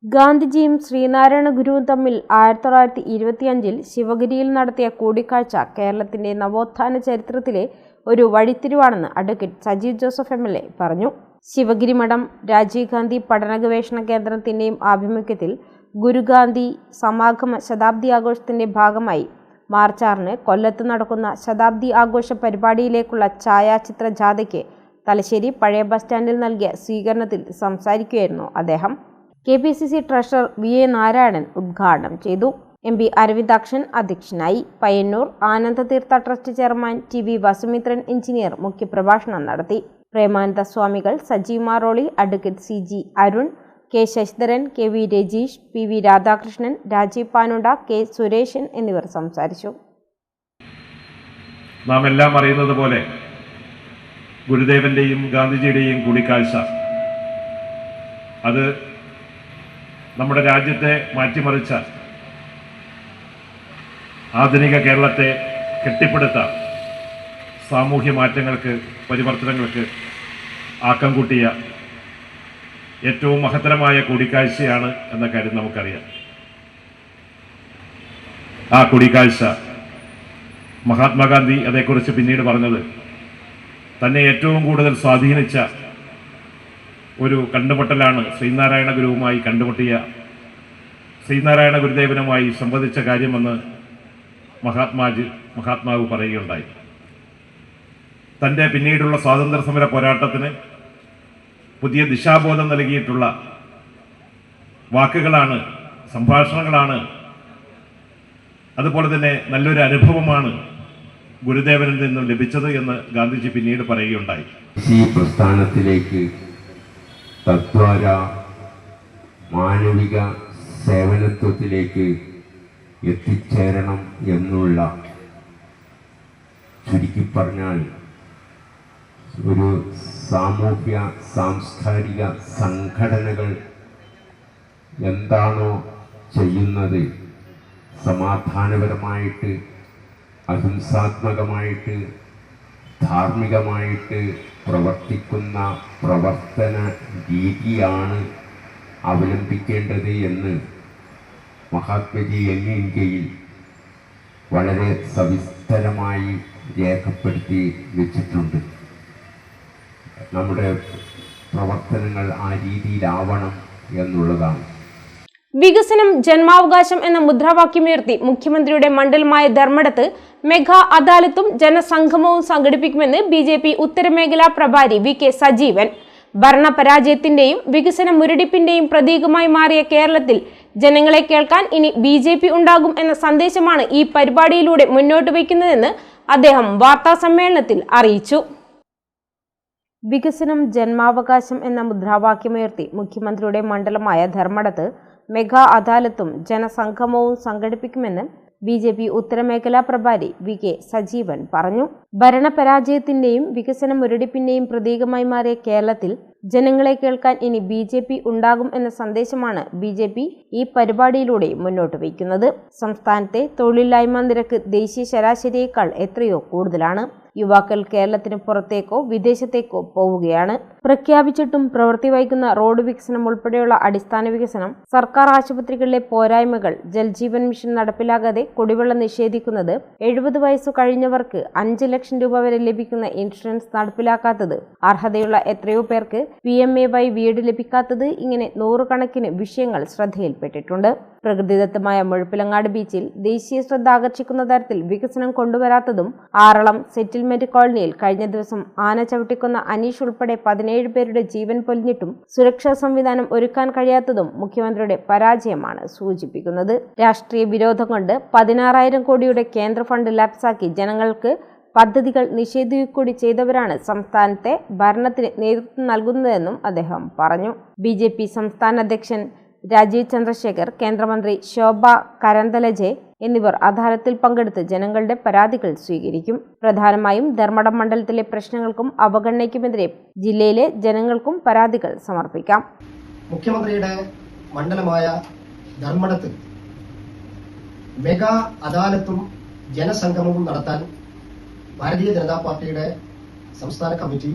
ഗാന്ധിജിയും ശ്രീനാരായണ ഗുരുവും തമ്മിൽ 1925 ശിവഗിരിയിൽ നടത്തിയ കൂടിക്കാഴ്ച കേരളത്തിന്റെ നവോത്ഥാന ചരിത്രത്തിലെ ഒരു വഴിത്തിരിവാണെന്ന് അഡ്വക്കേറ്റ് സജീവ് ജോസഫ് MLA പറഞ്ഞു. ശിവഗിരി മഠം രാജീവ് ഗാന്ധി പഠന ഗവേഷണ കേന്ദ്രത്തിന്റെയും ആഭിമുഖ്യത്തിൽ ഗുരുഗാന്ധി സമാഗമ ശതാബ്ദി ആഘോഷത്തിന്റെ ഭാഗമായി മാർച്ച് 6 കൊല്ലത്ത് നടക്കുന്ന ശതാബ്ദി ആഘോഷ പരിപാടിയിലേക്കുള്ള ഛായാചിത്ര ജാഥയ്ക്ക് തലശ്ശേരി പഴയ ബസ് സ്റ്റാൻഡിൽ നൽകിയ സ്വീകരണത്തിൽ സംസാരിക്കുകയായിരുന്നു അദ്ദേഹം. KPCC ട്രഷറർ VA നാരായണൻ ഉദ്ഘാടനം ചെയ്തു. MP അരവിന്ദാക്ഷൻ അധ്യക്ഷനായി. Payyanur Anandatheertha trust chairman TV Vasumithran engineer മുഖ്യപ്രഭാഷണം നടത്തി. Premananda Swamikal, Sajeev Maroli, advocate CG Arun, K Sasidharan, KV Rajeesh, PV Radhakrishnan, Rajeev Panunda, K Sureshan എന്നിവർ സംസാരിച്ചു. നാം എല്ലാം അറിയുന്നത് പോലെ ഗുരുദേവന്റെയും ഗാന്ധിജിയുടെയും കൂടിക്കാഴ്ച അത് നമ്മുടെ രാജ്യത്തെ മാറ്റിമറിച്ച ആധുനിക കേരളത്തെ കെട്ടിപ്പടുത്ത സാമൂഹ്യ മാറ്റങ്ങൾക്ക്, പരിവർത്തനങ്ങൾക്ക് ആക്കം കൂട്ടിയ ഏറ്റവും മഹത്തരമായ കൂടിക്കാഴ്ചയാണ് എന്ന കാര്യം നമുക്കറിയാം. ആ കൂടിക്കാഴ്ച മഹാത്മാഗാന്ധി അതേക്കുറിച്ച് പിന്നീട് പറഞ്ഞത് തന്നെ ഏറ്റവും കൂടുതൽ സ്വാധീനിച്ച ഒരു കണ്ടുമുട്ടലാണ് ശ്രീനാരായണ ഗുരുവുമായി കണ്ടുമുട്ടിയ ശ്രീനാരായണ ഗുരുദേവനുമായി സംവദിച്ച കാര്യമെന്ന് മഹാത്മാവ് പറയുകയുണ്ടായി. തൻ്റെ പിന്നീടുള്ള സ്വാതന്ത്ര്യ സമര പോരാട്ടത്തിന് പുതിയ ദിശാബോധം നൽകിയിട്ടുള്ള വാക്കുകളാണ്, സംഭാഷണങ്ങളാണ്, അതുപോലെ തന്നെ നല്ലൊരു അനുഭവമാണ് ഗുരുദേവനിൽ നിന്നും ലഭിച്ചത് എന്ന് ഗാന്ധിജി പിന്നീട് പറയുകയുണ്ടായി. ഈ പ്രസ്ഥാനത്തിലേക്ക് തദ്വാര മാനവിക സേവനത്വത്തിലേക്ക് എത്തിച്ചേരണം എന്നുള്ള, ചുരുക്കി പറഞ്ഞാൽ ഒരു സാമൂഹ്യ സാംസ്കാരിക സംഘടനകൾ എന്താണോ ചെയ്യുന്നത്, സമാധാനപരമായിട്ട്, അഹിംസാത്മകമായിട്ട്, ധാർമ്മികമായിട്ട് പ്രവർത്തിക്കുന്ന പ്രവർത്തന രീതിയാണ് അവലംബിക്കേണ്ടത് എന്ന് മഹാത്മജി ഇന്ത്യയിൽ വളരെ സവിസ്തരമായി രേഖപ്പെടുത്തി വെച്ചിട്ടുണ്ട്. നമ്മുടെ പ്രവർത്തനങ്ങൾ ആ രീതിയിലാവണം എന്നുള്ളതാണ്. വികസനം ജന്മാവകാശം എന്ന മുദ്രാവാക്യമുയർത്തി മുഖ്യമന്ത്രിയുടെ മണ്ഡലമായ ധർമ്മടത്ത് മെഗാ അദാലത്തും ജനസംഗമവും സംഘടിപ്പിക്കുമെന്ന് BJP ഉത്തരമേഖലാ പ്രഭാരി VK സജീവൻ. ഭരണപരാജയത്തിന്റെയും വികസന മുരടിപ്പിന്റെയും പ്രതീകമായി മാറിയ കേരളത്തിൽ ജനങ്ങളെ കേൾക്കാൻ ഇനി BJP ഉണ്ടാകും എന്ന സന്ദേശമാണ് ഈ പരിപാടിയിലൂടെ മുന്നോട്ട് വയ്ക്കുന്നതെന്ന് അദ്ദേഹം വാർത്താസമ്മേളനത്തിൽ അറിയിച്ചു. വികസനം ജന്മാവകാശം എന്ന മുദ്രാവാക്യമുയർത്തി മുഖ്യമന്ത്രിയുടെ മണ്ഡലമായ ധർമ്മടത്ത് മെഗാ അദാലത്തും ജനസംഗമവും സംഘടിപ്പിക്കുമെന്ന് BJP ഉത്തരമേഖലാ പ്രഭാരി VK സജീവൻ പറഞ്ഞു. ഭരണപരാജയത്തിന്റെയും വികസന മുരടിപ്പിന്റെയും പ്രതീകമായി മാറിയ കേരളത്തിൽ ജനങ്ങളെ കേൾക്കാൻ ഇനി BJP ഉണ്ടാകും എന്ന സന്ദേശമാണ് BJP ഈ പരിപാടിയിലൂടെ മുന്നോട്ട് വയ്ക്കുന്നത്. സംസ്ഥാനത്തെ തൊഴിലില്ലായ്മ നിരക്ക് ദേശീയ ശരാശരിയേക്കാൾ എത്രയോ കൂടുതലാണ്. യുവാക്കൾ കേരളത്തിന് പുറത്തേക്കോ വിദേശത്തേക്കോ പോവുകയാണ്. പ്രഖ്യാപിച്ചിട്ടും പ്രവൃത്തി വൈകുന്ന റോഡ് വികസനം ഉൾപ്പെടെയുള്ള അടിസ്ഥാന വികസനം, സർക്കാർ ആശുപത്രികളിലെ പോരായ്മകൾ, ജൽജീവൻ മിഷൻ നടപ്പിലാകാതെ കുടിവെള്ളം നിഷേധിക്കുന്നത്, 70 വയസ്സു കഴിഞ്ഞവർക്ക് 5 ലക്ഷം രൂപ വരെ ലഭിക്കുന്ന ഇൻഷുറൻസ് നടപ്പിലാക്കാത്തത്, അർഹതയുള്ള എത്രയോ പേർക്ക് PMAY വീട് ലഭിക്കാത്തത്, ഇങ്ങനെ നൂറുകണക്കിന് വിഷയങ്ങൾ ശ്രദ്ധയിൽപ്പെട്ടിട്ടുണ്ട്. പ്രകൃതിദത്തമായ മുഴപ്പിലങ്ങാട് ബീച്ചിൽ ദേശീയ ശ്രദ്ധ ആകർഷിക്കുന്ന തരത്തിൽ വികസനം കൊണ്ടുവരാത്തതും, ആറളം സെറ്റിൽമെന്റ് കോളനിയിൽ കഴിഞ്ഞ ദിവസം ആന ചവിട്ടിക്കൊന്ന അനീഷ് ഉൾപ്പെടെ 17 പേരുടെ ജീവൻ പൊലിഞ്ഞിട്ടും സുരക്ഷാ സംവിധാനം ഒരുക്കാൻ കഴിയാത്തതും മുഖ്യമന്ത്രിയുടെ പരാജയമാണ് സൂചിപ്പിക്കുന്നത്. രാഷ്ട്രീയ വിരോധം കൊണ്ട് 16,000 കോടിയുടെ കേന്ദ്ര ഫണ്ട് ലാപ്സാക്കി ജനങ്ങൾക്ക് പദ്ധതികൾ നിഷേധിക്കുകകൂടി ചെയ്തവരാണ് സംസ്ഥാനത്തെ ഭരണത്തിന് നേതൃത്വം നൽകുന്നതെന്നും അദ്ദേഹം പറഞ്ഞു. BJP സംസ്ഥാന അധ്യക്ഷൻ രാജീവ് ചന്ദ്രശേഖർ, കേന്ദ്രമന്ത്രി ശോഭ കരന്തലജെ എന്നിവർ അദാലത്തിൽ പങ്കെടുത്ത് ജനങ്ങളുടെ പരാതികൾ സ്വീകരിക്കും. പ്രധാനമായും ധർമ്മടം മണ്ഡലത്തിലെ പ്രശ്നങ്ങൾക്കും അവഗണനയ്ക്കുമെതിരെ ജില്ലയിലെ ജനങ്ങൾക്കും പരാതികൾ സമർപ്പിക്കാം. മുഖ്യമന്ത്രിയുടെ മണ്ഡലമായ ധർമ്മടത്ത് മെഗാ അദാലത്തും ജനസംഗമവും നടത്താൻ ഭാരതീയ ജനതാ പാർട്ടിയുടെ സംസ്ഥാന കമ്മിറ്റി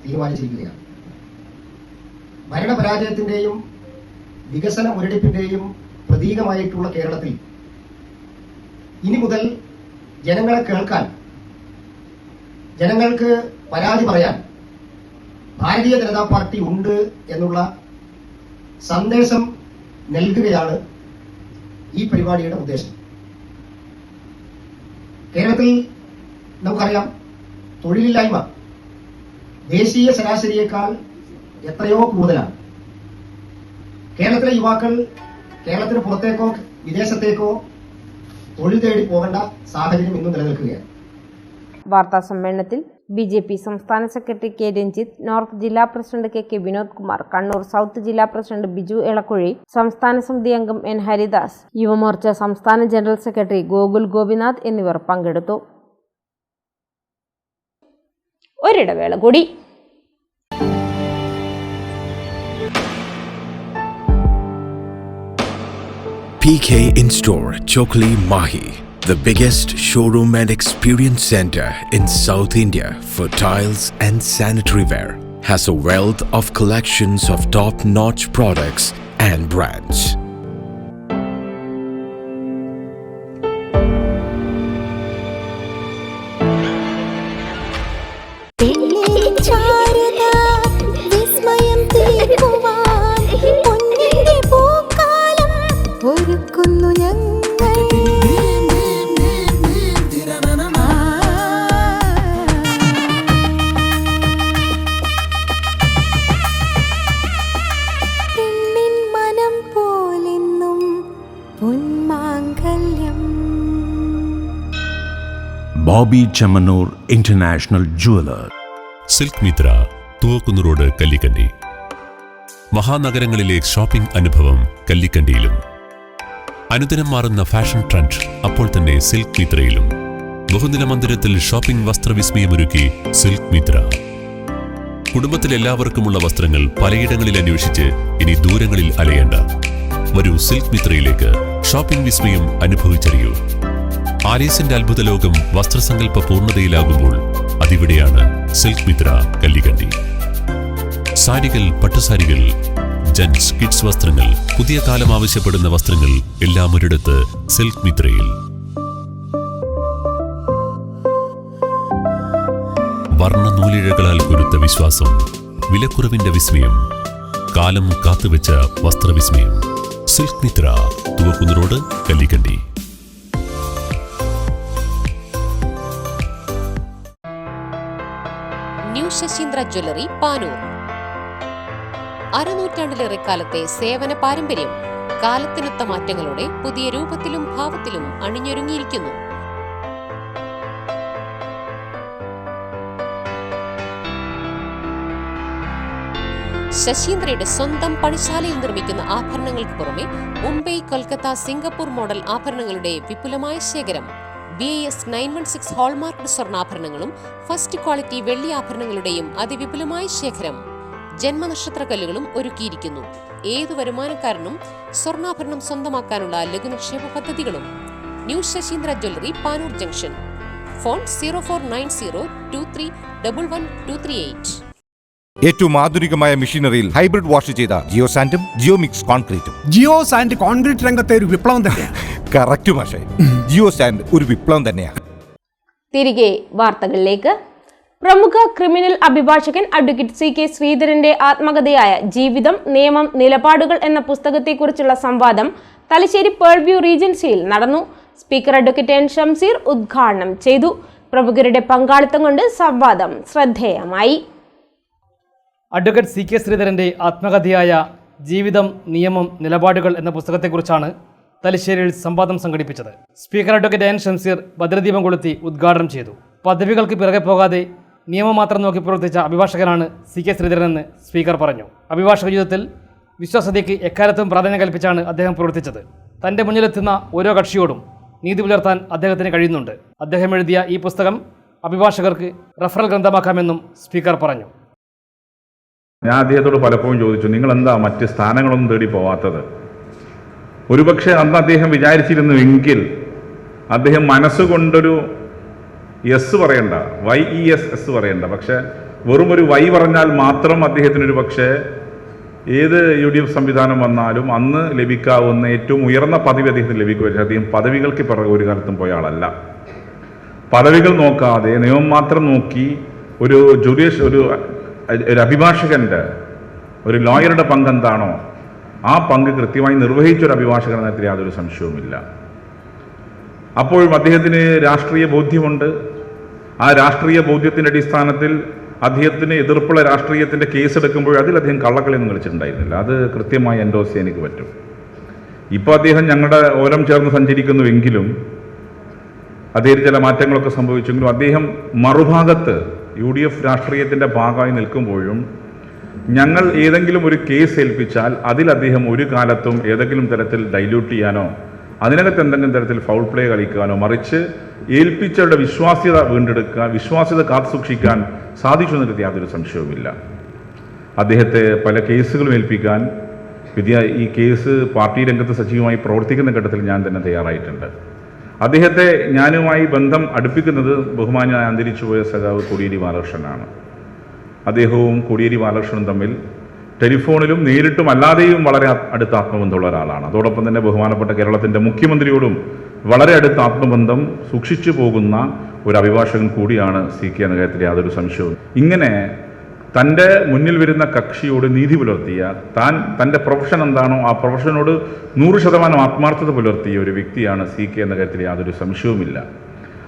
തീരുമാനിച്ചിരിക്കുകയാണ്. ഭരണപരാജയത്തിന്റെയും വികസന മുരടിപ്പിന്റെയും പ്രതീകമായിട്ടുള്ള കേരളത്തിൽ ഇനി മുതൽ ജനങ്ങളെ കേൾക്കാൻ, ജനങ്ങൾക്ക് പരാതി പറയാൻ ഭാരതീയ ജനതാ പാർട്ടി ഉണ്ട് എന്നുള്ള സന്ദേശം നൽകുകയാണ് ഈ പരിപാടിയുടെ ഉദ്ദേശം. കേരളത്തിൽ നമുക്കറിയാം, തൊഴിലില്ലായ്മ ദേശീയ ശരാശരിയേക്കാൾ എത്രയോ കൂടുതലാണ്. കേരളത്തിലെ യുവാക്കൾ കേരളത്തിന് പുറത്തേക്കോ വിദേശത്തേക്കോ തൊഴിൽ തേടി പോകേണ്ട സാഹചര്യം ഇന്നും നിലനിൽക്കുകയാണ്. വാർത്താ സമ്മേളനത്തിൽ BJP സംസ്ഥാന സെക്രട്ടറി K. രഞ്ജിത്ത്, നോർത്ത് ജില്ലാ president KK Vinod Kumar, Kannur south ജില്ലാ പ്രസിഡന്റ് ബിജു എളക്കുഴി, സംസ്ഥാന സമിതി അംഗം N. ഹരിദാസ്, യുവമോർച്ച സംസ്ഥാന ജനറൽ സെക്രട്ടറി ഗോകുൽ ഗോപിനാഥ് എന്നിവർ പങ്കെടുത്തു. ഒരിടവേള കൂടി. PK In-Store Chokli Mahi, the biggest showroom and experience center in South India for tiles and sanitary ware, has a wealth of collections of top-notch products and brands. Boby Chemmanur international jeweller. Silk Mitra, Thuvakkunnu road, Kallikkandi. മഹാനഗരങ്ങളിലെ shopping അനുഭവം കല്ലിക്കണ്ടിയിലും. അനുദിനം മാറുന്ന fashion trend അപ്പോൾ തന്നെ silk മിത്രയിലും. ബഹുനില മന്ദിരത്തിൽ shopping വസ്ത്രവിസ്മയമൊരുക്കി silk Mitra. കുടുംബത്തിലെല്ലാവർക്കുമുള്ള വസ്ത്രങ്ങൾ പലയിടങ്ങളിൽ അന്വേഷിച്ച് ഇനി ദൂരങ്ങളിൽ അലയേണ്ട. വരൂ സിൽക്ക് മിത്രയിലേക്ക്. ഷോപ്പിംഗ് വിസ്മയം അനുഭവിച്ചറിയൂ. ആലീസിന്റെ അത്ഭുത ലോകം വസ്ത്രസങ്കല്പ പൂർണ്ണതയിലാകുമ്പോൾ അതിവിടെയാണ് സിൽക്ക് മിത്ര, കല്ലിക്കണ്ടി. സാരികൾ, പട്ടുസാരികൾ, ജെന്റ്സ്, കിഡ്സ് വസ്ത്രങ്ങൾ, പുതിയ കാലം ആവശ്യപ്പെടുന്ന വസ്ത്രങ്ങൾ എല്ലാം ഒരിടത്ത് സിൽക്ക് മിത്രയിൽ. വർണ്ണ നൂലിഴകളാൽ കൊരുത്ത വിശ്വാസം, വിലക്കുറവിന്റെ വിസ്മയം, കാലം കാത്തുവെച്ച വസ്ത്രവിസ്മയം. Silk Mitra, Thuvakkunnu road, Kallikkandi. New Saseendra jewellery, Panoor. അരനൂറ്റാണ്ടിലേറെ കാലത്തെ സേവന പാരമ്പര്യം കാലത്തിനൊത്ത മാറ്റങ്ങളോടെ പുതിയ രൂപത്തിലും ഭാവത്തിലും അണിഞ്ഞൊരുങ്ങിയിരിക്കുന്നു. ശശീന്ദ്രയുടെ സ്വന്തം പണിശാലയിൽ നിർമ്മിക്കുന്ന ആഭരണങ്ങൾക്ക് പുറമെ മുംബൈ, കൊൽക്കത്ത, സിംഗപ്പൂർ മോഡൽ ആഭരണങ്ങളുടെ വിപുലമായ ശേഖരം. BIS 916 ഹോൾമാർക്ക്ഡ് സ്വർണ്ണാഭരണങ്ങളും ഫസ്റ്റ് ക്വാളിറ്റി വെള്ളി ആഭരണങ്ങളുടെയും അതിവിപുലമായ ശേഖരം. ജന്മനക്ഷത്രക്കല്ലുകളും ഒരുക്കിയിരിക്കുന്നു. ഏതു വരുമാനക്കാരനും സ്വർണ്ണാഭരണം സ്വന്തമാക്കാനുള്ള ലഘുനിക്ഷേപ പദ്ധതികളും. New Saseendra jewellery, Panoor junction. Phone 049023112338. ഏറ്റവും ആധുനികമായ മെഷീനറിയിൽ ഹൈബ്രിഡ് വാഷ് ചെയ്ത ജിയോ സാൻഡും ജിയോ മിക്സ് കോൺക്രീറ്റും. ജിയോ സാൻഡ് കോൺക്രീറ്റ് രംഗത്തെ ഒരു വിപ്ലവം തന്നെയാണ്. കറക്റ്റ് മാഷേ, ജിയോ സാൻഡ് ഒരു വിപ്ലവം തന്നെയാണ്. തിരികെ വാർത്തകളിലേക്ക്. പ്രമുഖ ക്രിമിനൽ അഭിഭാഷകൻ അഡ്വക്കേറ്റ് CK ശ്രീധരന്റെ ആത്മകഥയായ ജീവിതം, നിയമം, നിലപാടുകൾ എന്ന പുസ്തകത്തെക്കുറിച്ചുള്ള സംവാദം തലശ്ശേരി പേൾവ്യൂ റീജൻസിയിൽ നടന്നു. സ്പീക്കർ അഡ്വക്കേറ്റ് N ഷംസീർ ഉദ്ഘാടനം ചെയ്തു. പ്രമുഖരുടെ പങ്കാളിത്തം കൊണ്ട് സംവാദം ശ്രദ്ധേയമായി. അഡ്വക്കേറ്റ് CK ശ്രീധരന്റെ ആത്മകഥയായ ജീവിതം, നിയമം, നിലപാടുകൾ എന്ന പുസ്തകത്തെക്കുറിച്ചാണ് തലശ്ശേരിയിൽ സംവാദം സംഘടിപ്പിച്ചത്. സ്പീക്കർ അഡ്വക്കേറ്റ് N ഷംസീർ ഭദ്രദീപം കൊളുത്തി ഉദ്ഘാടനം ചെയ്തു. പദവികൾക്ക് പിറകെ പോകാതെ നിയമം മാത്രം നോക്കി പ്രവർത്തിച്ച അഭിഭാഷകനാണ് CK ശ്രീധരനെന്ന് സ്പീക്കർ പറഞ്ഞു. അഭിഭാഷക ജീവിതത്തിൽ വിശ്വാസ്യതയ്ക്ക് എക്കാലത്തും പ്രാധാന്യം കൽപ്പിച്ചാണ് അദ്ദേഹം പ്രവർത്തിച്ചത്. തൻ്റെ മുന്നിലെത്തുന്ന ഓരോ കക്ഷിയോടും നീതി പുലർത്താൻ അദ്ദേഹത്തിന് കഴിയുന്നുണ്ട്. അദ്ദേഹം എഴുതിയ ഈ പുസ്തകം അഭിഭാഷകർക്ക് റഫറൽ ഗ്രന്ഥമാക്കാമെന്നും സ്പീക്കർ പറഞ്ഞു. ഞാൻ അദ്ദേഹത്തോട് പലപ്പോഴും ചോദിച്ചു, നിങ്ങൾ എന്താ മറ്റ് സ്ഥാനങ്ങളൊന്നും തേടി പോവാത്തത്? ഒരുപക്ഷെ അന്ന് അദ്ദേഹം വിചാരിച്ചിരുന്നുവെങ്കിൽ അദ്ദേഹം മനസ്സുകൊണ്ടൊരു എസ് പറയണ്ട, YES പറയണ്ട, പക്ഷെ വെറും ഒരു Y പറഞ്ഞാൽ മാത്രം അദ്ദേഹത്തിനൊരു പക്ഷേ ഏത് UDF സംവിധാനം വന്നാലും അന്ന് ലഭിക്കാവുന്ന ഏറ്റവും ഉയർന്ന പദവി അദ്ദേഹത്തിന് ലഭിക്കുമെന്ന്. അദ്ദേഹം പദവികൾക്ക് പിറകെ ഒരു കാലത്തും പോയ ആളല്ല. പദവികൾ നോക്കാതെ നിയമം മാത്രം നോക്കി ഒരു അഭിഭാഷകൻ്റെ, ഒരു ലോയറുടെ പങ്ക് എന്താണോ ആ പങ്ക് കൃത്യമായി നിർവഹിച്ചൊരു അഭിഭാഷകൻ എന്നതിൽ യാതൊരു സംശയവുമില്ല. അപ്പോഴും അദ്ദേഹത്തിന് രാഷ്ട്രീയ ബോധ്യമുണ്ട്. ആ രാഷ്ട്രീയ ബോധ്യത്തിൻ്റെ അടിസ്ഥാനത്തിൽ അദ്ദേഹത്തിന് എതിർപ്പുള്ള രാഷ്ട്രീയത്തിൻ്റെ കേസെടുക്കുമ്പോൾ അതിൽ അദ്ദേഹം കള്ളക്കളിയൊന്നും കളിച്ചിട്ടുണ്ടായിരുന്നില്ല. അത് കൃത്യമായി എൻഡോസ് ചെയ്യാൻ എനിക്ക് പറ്റും. ഇപ്പോൾ അദ്ദേഹം ഞങ്ങളുടെ ഓരം ചേർന്ന് സഞ്ചരിക്കുന്നുവെങ്കിലും അദ്ദേഹം ചില മാറ്റങ്ങളൊക്കെ സംഭവിച്ചെങ്കിലും അദ്ദേഹം മറുഭാഗത്ത് UDF രാഷ്ട്രീയത്തിൻ്റെ ഭാഗമായി നിൽക്കുമ്പോഴും ഞങ്ങൾ ഏതെങ്കിലും ഒരു കേസ് ഏൽപ്പിച്ചാൽ അതിൽ അദ്ദേഹം ഒരു കാലത്തും ഏതെങ്കിലും തരത്തിൽ ഡൈല്യൂട്ട് ചെയ്യാനോ അതിനകത്ത് എന്തെങ്കിലും തരത്തിൽ ഫൗൾ പ്ലേ കളിക്കാനോ, മറിച്ച് ഏൽപ്പിച്ചവരുടെ വിശ്വാസ്യത വീണ്ടെടുക്കാൻ, വിശ്വാസ്യത കാത്തുസൂക്ഷിക്കാൻ സാധിച്ചു എന്നതിൽ യാതൊരു സംശയവുമില്ല. അദ്ദേഹത്തെ പല കേസുകളും ഏൽപ്പിക്കാൻ ഈ കേസ് പാർട്ടി രംഗത്ത് സജീവമായി പ്രവർത്തിക്കുന്ന ഘട്ടത്തിൽ ഞാൻ തന്നെ തയ്യാറായിട്ടുണ്ട്. അദ്ദേഹത്തെ ഞാനുമായി ബന്ധം അടുപ്പിക്കുന്നത് ബഹുമാന്യനായ അന്തരിച്ചുപോയ സഖാവ് കോടിയേരി ബാലകൃഷ്ണനാണ്. അദ്ദേഹവും കോടിയേരി ബാലകൃഷ്ണനും തമ്മിൽ ടെലിഫോണിലും നേരിട്ടും അല്ലാതെയും വളരെ അടുത്ത ആത്മബന്ധമുള്ള ഒരാളാണ്. അതോടൊപ്പം തന്നെ ബഹുമാനപ്പെട്ട കേരളത്തിൻ്റെ മുഖ്യമന്ത്രിയോടും വളരെ അടുത്ത ആത്മബന്ധം സൂക്ഷിച്ചു പോകുന്ന ഒരു അഭിഭാഷകൻ കൂടിയാണ് CK എന്ന കാര്യത്തിൽ യാതൊരു സംശയവും. ഇങ്ങനെ തൻ്റെ മുന്നിൽ വരുന്ന കക്ഷിയോട് നീതി പുലർത്തിയ, തൻ്റെ പ്രൊഫഷൻ എന്താണോ ആ പ്രൊഫഷനോട് 100% ആത്മാർത്ഥത പുലർത്തിയ ഒരു വ്യക്തിയാണ് CK എന്ന കാര്യത്തിൽ യാതൊരു സംശയവുമില്ല.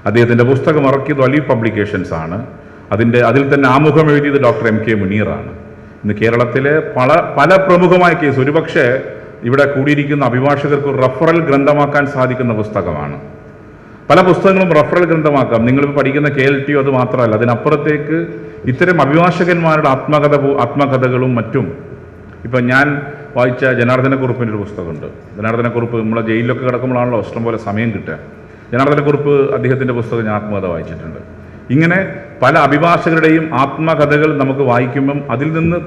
അദ്ദേഹത്തിൻ്റെ പുസ്തകം ഇറക്കിയത് അലി പബ്ലിക്കേഷൻസ് ആണ്. അതിൽ തന്നെ ആമുഖം എഴുതിയത് ഡോക്ടർ MK മുനീറാണ്. ഇന്ന് കേരളത്തിലെ പല പ്രമുഖമായ കേസ് ഒരുപക്ഷെ ഇവിടെ കൂടിയിരിക്കുന്ന അഭിഭാഷകർക്ക് റഫറൽ ഗ്രന്ഥമാക്കാൻ സാധിക്കുന്ന പുസ്തകമാണ്. പല പുസ്തകങ്ങളും റഫറൽ ഗ്രന്ഥമാക്കാം. നിങ്ങൾ പഠിക്കുന്ന KLT അത് മാത്രമല്ല, അതിനപ്പുറത്തേക്ക് ഇത്തരം അഭിഭാഷകന്മാരുടെ ആത്മകഥകളും മറ്റും. ഇപ്പം ഞാൻ വായിച്ച ജനാർദ്ദനക്കുറുപ്പിൻ്റെ ഒരു പുസ്തകമുണ്ട്. ജനാർദ്ദനക്കുറുപ്പ് നമ്മളെ ജയിലിലൊക്കെ കിടക്കുമ്പോഴാണല്ലോ ഇഷ്ടംപോലെ സമയം കിട്ടുക. ജനാർദ്ദനക്കുറുപ്പ് അദ്ദേഹത്തിൻ്റെ പുസ്തകം ഞാൻ ആത്മകഥ വായിച്ചിട്ടുണ്ട്. ഇങ്ങനെ പല അഭിഭാഷകരുടെയും ആത്മകഥകൾ നമുക്ക് വായിക്കുമ്പം അതിൽ നിന്ന്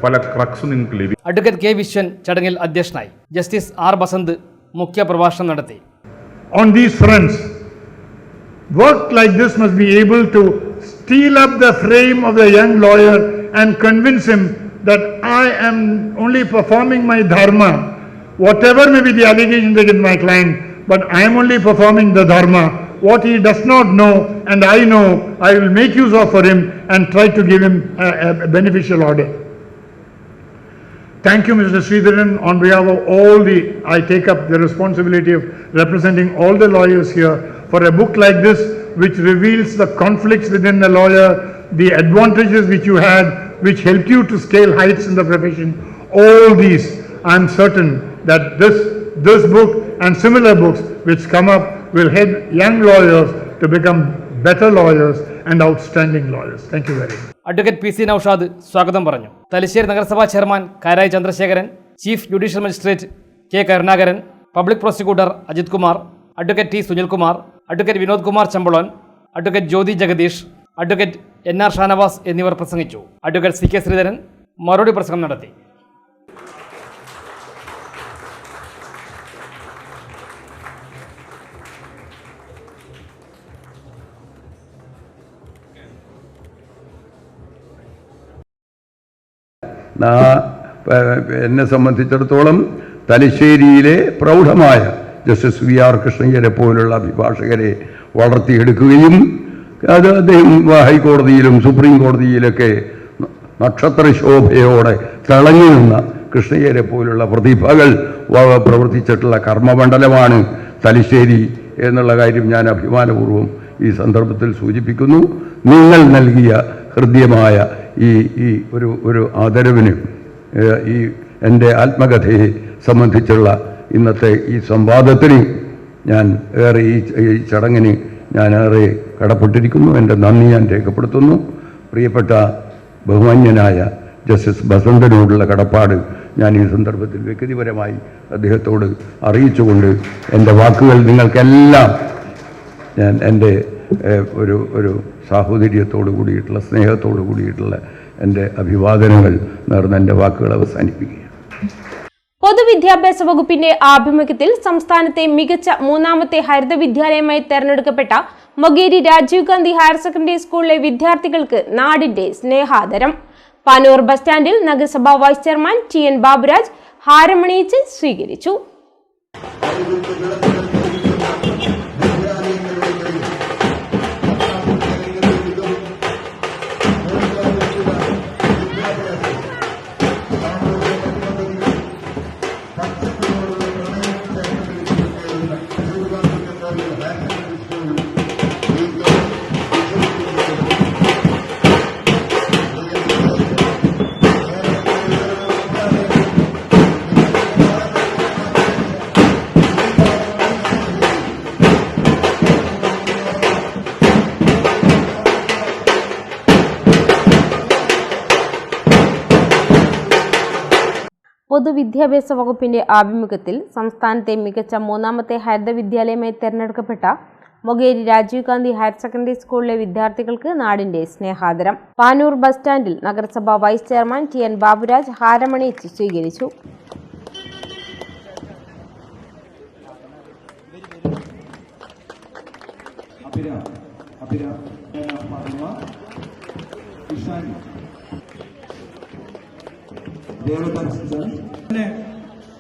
പല ക്രക്സ് നിങ്ങൾക്ക് ലഭിക്കും. അഡ്വക്കേറ്റ് K വിശ്വൻ ചടങ്ങിൽ അധ്യക്ഷനായി. ജസ്റ്റിസ് R ബസന്ത് മുഖ്യ പ്രഭാഷണം നടത്തി. On these fronts, work like this must be able to steel up the frame of the young lawyer and convince him that I am only performing my dharma, whatever may be the allegations against my client, but I am only performing the dharma. What he does not know and I know, I will make use of for him and try to give him a beneficial order. Thank you, Mr. Sridharan. On behalf of all I take up the responsibility of representing all the lawyers here for a book like this, which reveals the conflicts within the lawyer, the advantages which you had, which helped you to scale heights in the profession. All these, I am certain that this book and similar books which come up will help young lawyers to become better lawyers and outstanding lawyers. Thank you very much. Advocate PC Naushad സ്വാഗതം പറഞ്ഞു. തലശ്ശേരി നഗരസഭാ chairman Karayi Chandrasekharan, chief judicial magistrate K Karunakaran, public prosecutor Ajith Kumar, advocate T Sunilkumar, advocate Vinod Kumar Chambalon, advocate Jyothi Jagadeesh, advocate NR Shanavas എന്നിവർ പ്രസംഗിച്ചു. Advocate CK Sreedharan മറുപടി പ്രസംഗം നടത്തി. എന്നെ സംബന്ധിച്ചിടത്തോളം തലശ്ശേരിയിലെ പ്രൗഢമായ ജസ്റ്റിസ് വി.ആർ. കൃഷ്ണയ്യരെ പോലുള്ള അഭിഭാഷകരെ വളർത്തിയെടുക്കുകയും അത് അദ്ദേഹം ഹൈക്കോടതിയിലും സുപ്രീം കോടതിയിലൊക്കെ നക്ഷത്രശോഭയോടെ തിളങ്ങി നിന്ന കൃഷ്ണയ്യരെ പോലുള്ള പ്രതിഭകൾ പ്രവർത്തിച്ചിട്ടുള്ള കർമ്മമണ്ഡലമാണ് തലശ്ശേരി എന്നുള്ള കാര്യം ഞാൻ അഭിമാനപൂർവ്വം ഈ സന്ദർഭത്തിൽ സൂചിപ്പിക്കുന്നു. നിങ്ങൾ നൽകിയ ഹൃദ്യമായ ഈ ഒരു ആദരവിന്, ഈ എൻ്റെ ആത്മകഥയെ സംബന്ധിച്ചുള്ള ഇന്നത്തെ ഈ സംവാദത്തിന് ഞാൻ ഏറെ ഈ ചടങ്ങിന് ഞാൻ ഏറെ കടപ്പെട്ടിരിക്കുന്നു. എൻ്റെ നന്ദി ഞാൻ രേഖപ്പെടുത്തുന്നു. പ്രിയപ്പെട്ട ബഹുമാന്യനായ ജസ്റ്റിസ് ബസന്തനോടുള്ള കടപ്പാട് ഞാൻ ഈ സന്ദർഭത്തിൽ വ്യക്തിപരമായി അദ്ദേഹത്തോട് അറിയിച്ചുകൊണ്ട് എൻ്റെ വാക്കുകൾ നിങ്ങൾക്കെല്ലാം ഞാൻ എൻ്റെ ഒരു സാഹോദര്യത്തോടു കൂടിയിട്ടുള്ള സ്നേഹത്തോടു കൂടിയിട്ടുള്ള എൻ്റെ അഭിവാദനങ്ങൾ നേർന്ന് എൻ്റെ വാക്കുകൾ അവസാനിപ്പിക്കുക. പൊതുവിദ്യാഭ്യാസ വകുപ്പിന്റെ ആഭിമുഖ്യത്തിൽ സംസ്ഥാനത്തെ മികച്ച 3ാമത്തെ ഹരിത വിദ്യാലയമായി തെരഞ്ഞെടുക്കപ്പെട്ട മൊകേരി രാജീവ് ഗാന്ധി ഹയർ സെക്കൻഡറി സ്കൂളിലെ വിദ്യാർത്ഥികൾക്ക് നാടിന്റെ സ്നേഹാദരം. പാനൂർ ബസ് സ്റ്റാൻഡിൽ നഗരസഭാ വൈസ് ചെയർമാൻ ടി.എൻ. ബാബുരാജ് ഹാരമണിയിച്ച് സ്വീകരിച്ചു. പൊതുവിദ്യാഭ്യാസ വകുപ്പിന്റെ ആഭിമുഖ്യത്തിൽ സംസ്ഥാനത്തെ മികച്ച 3ാമത്തെ ഹരിത വിദ്യാലയമായി തെരഞ്ഞെടുക്കപ്പെട്ട മൊകേരി രാജീവ് ഗാന്ധി ഹയർ സെക്കൻഡറി സ്കൂളിലെ വിദ്യാർത്ഥികൾക്ക് നാടിന്റെ സ്നേഹാദരം. പാനൂർ ബസ് സ്റ്റാൻഡിൽ നഗരസഭാ വൈസ് ചെയർമാൻ ടി.എൻ. ബാബുരാജ് ഹാരമണിയിച്ച് സ്വീകരിച്ചു.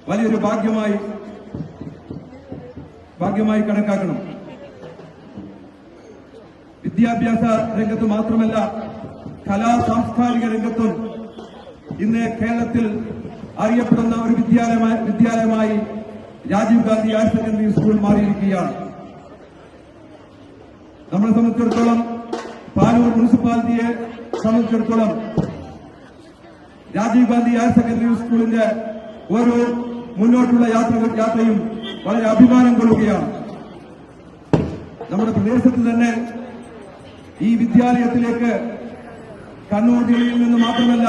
വലിയൊരു ഭാഗ്യമായി കണക്കാക്കണം. വിദ്യാഭ്യാസ രംഗത്ത് മാത്രമല്ല, കലാ സാംസ്കാരിക രംഗത്തും ഇന്ന് കേരളത്തിൽ അറിയപ്പെടുന്ന ഒരു വിദ്യാലയമായി Rajiv Gandhi higher secondary school മാറിയിരിക്കുകയാണ്. നമ്മളെ സംബന്ധിച്ചിടത്തോളം, പാനൂർ മുനിസിപ്പാലിറ്റിയെ സംബന്ധിച്ചിടത്തോളം രാജീവ് ഗാന്ധി ഹയർ സെക്കൻഡറി സ്കൂളിന്റെ ഓരോ മുന്നോട്ടുള്ള യാത്രയും വളരെ അഭിമാനം കൊള്ളുകയാണ്. നമ്മുടെ പ്രദേശത്ത് തന്നെ ഈ വിദ്യാലയത്തിലേക്ക് കണ്ണൂർ ജില്ലയിൽ നിന്ന് മാത്രമല്ല,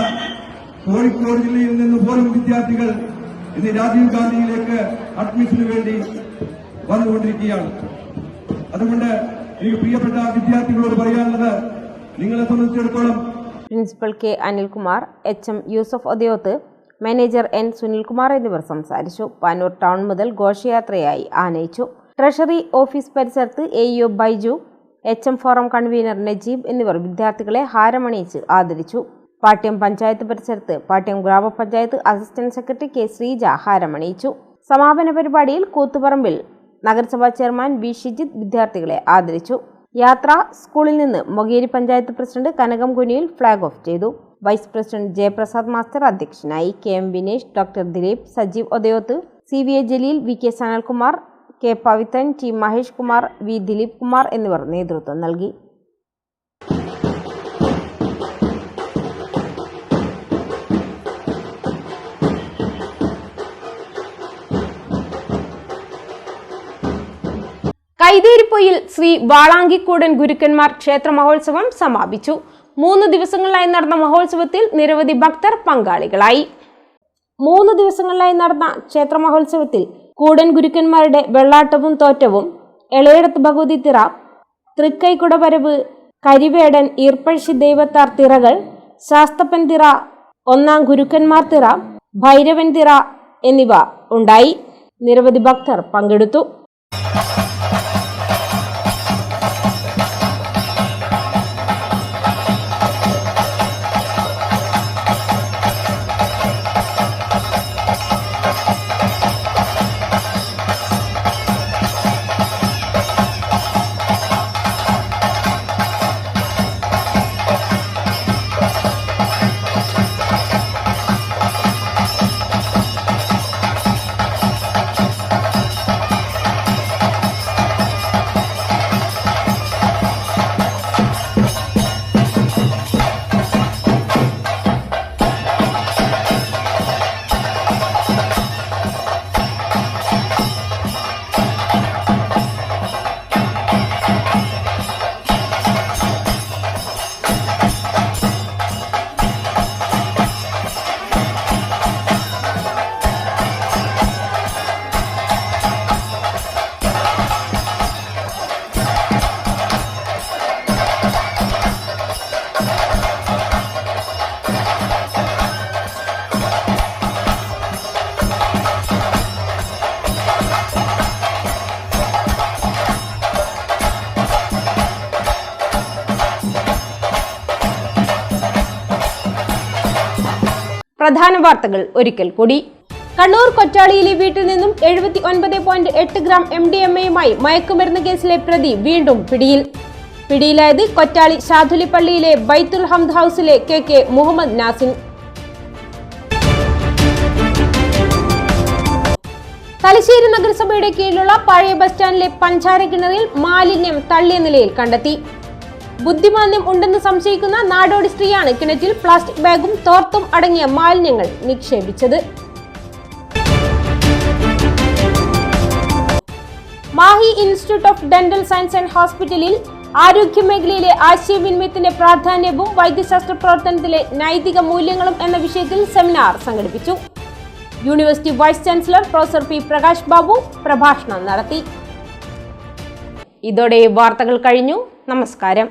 കോഴിക്കോട് ജില്ലയിൽ നിന്ന് പോലും വിദ്യാർത്ഥികൾ ഇന്ന് രാജീവ് ഗാന്ധിയിലേക്ക് അഡ്മിഷന് വേണ്ടി വന്നുകൊണ്ടിരിക്കുകയാണ്. അതുകൊണ്ട് എനിക്ക് പ്രിയപ്പെട്ട വിദ്യാർത്ഥികളോട് പറയാനുള്ളത്, നിങ്ങളെ സംബന്ധിച്ചിടത്തോളം principal K. Anilkumar, HM. Yusuf Othayoth, manager N. Sunilkumar എന്നിവർ സംസാരിച്ചു. പാനൂർ ടൗൺ മുതൽ ഘോഷയാത്രയായി ആനയിച്ചു. ട്രഷറി ഓഫീസ് പരിസരത്ത് എ.ഇ.ഒ. ബൈജു, എച്ച്.എം. ഫോറം കൺവീനർ നജീബ് എന്നിവർ വിദ്യാർത്ഥികളെ ഹാരമണിയിച്ച് ആദരിച്ചു. പാട്യം പഞ്ചായത്ത് പരിസരത്ത് പാട്യം ഗ്രാമപഞ്ചായത്ത് അസിസ്റ്റന്റ് സെക്രട്ടറി കെ. ശ്രീജ ഹാരമണിയിച്ചു. സമാപന പരിപാടിയിൽ കൂത്തുപറമ്പിൽ നഗരസഭാ ചെയർമാൻ ബി. ഷിജിത്ത് വിദ്യാർത്ഥികളെ ആദരിച്ചു. യാത്ര സ്കൂളിൽ നിന്ന് Mokeri panchayat president Kanakam Kuniyil flag off ചെയ്തു. വൈസ് പ്രസിഡന്റ് ജയപ്രസാദ് മാസ്റ്റർ അധ്യക്ഷനായി. KM. Vinesh, doctor Dileep, Sajeev Othayoth, CVA. Jaleel, VK. Sanalkumar, K. Pavithran, T. Mahesh Kumar, V. Dileep Kumar എന്നിവർ നേതൃത്വം നൽകി. കൈതേരിപ്പൊയിൽ ശ്രീ വാളാങ്കിക്കൂടൻ ഗുരുക്കന്മാർ ക്ഷേത്ര മഹോത്സവം സമാപിച്ചു. 3 ദിവസങ്ങളിലായി നടന്ന മഹോത്സവത്തിൽ നിരവധി ഭക്തർ പങ്കാളികളായി. 3 ദിവസങ്ങളിലായി നടന്ന ക്ഷേത്ര മഹോത്സവത്തിൽ കൂടൻ ഗുരുക്കന്മാരുടെ വെള്ളാട്ടവും തോറ്റവും, എളയിടത്ത് ഭഗവതി തിറ, തൃക്കൈക്കുടവരവ്, കരിവേടൻ, ഈർപ്പഴശ്ശി ദൈവത്താർ തിറകൾ, ശാസ്തപ്പൻ തിറ, 1-ാം ഗുരുക്കന്മാർ തിറ, ഭൈരവൻ തിറ എന്നിവ ഉണ്ടായി. നിരവധി ഭക്തർ പങ്കെടുത്തു. പ്രധാന വാർത്തകൾ ഒരിക്കൽ കൂടി. കണ്ണൂർ കൊറ്റാളിയിലെ വീട്ടിൽ നിന്നും 79.8 ഗ്രാം MDMAയുമായി മയക്കുമരുന്ന് കേസിലെ പ്രതി വീണ്ടും പിടിയിൽ. പിടിയിലായത് കൊറ്റാളി ശാതുലിപ്പള്ളിയിലെ ബൈത്തുൽ ഹംദ് ഹൌസിലെ KK മുഹമ്മദ് നാസിൻ. തലശ്ശേരി നഗരസഭയുടെ കീഴിലുള്ള പഴയ ബസ് സ്റ്റാൻഡിലെ പഞ്ചാര കിണറിൽ മാലിന്യം തള്ളിയ നിലയിൽ കണ്ടെത്തി. ബുദ്ധിമാന്ദ്യം ഉണ്ടെന്ന് സംശയിക്കുന്ന നാടോടി സ്ത്രീയാണ് കിണറ്റിൽ പ്ലാസ്റ്റിക് ബാഗും തോർത്തും അടങ്ങിയ മാലിന്യങ്ങൾ നിക്ഷേപിച്ചത്. Mahe institute of dental science and ഹോസ്പിറ്റലിൽ ആരോഗ്യ മേഖലയിലെ ആശയവിനിമയത്തിന്റെ പ്രാധാന്യവും വൈദ്യശാസ്ത്ര പ്രവർത്തനത്തിലെ നൈതിക മൂല്യങ്ങളും എന്ന വിഷയത്തിൽ സെമിനാർ സംഘടിപ്പിച്ചു. University vice chancellor professor P. Prakash Babu പ്രഭാഷണം നടത്തി. ഇതോടെ വാർത്തകൾ കഴിഞ്ഞു. നമസ്കാരം.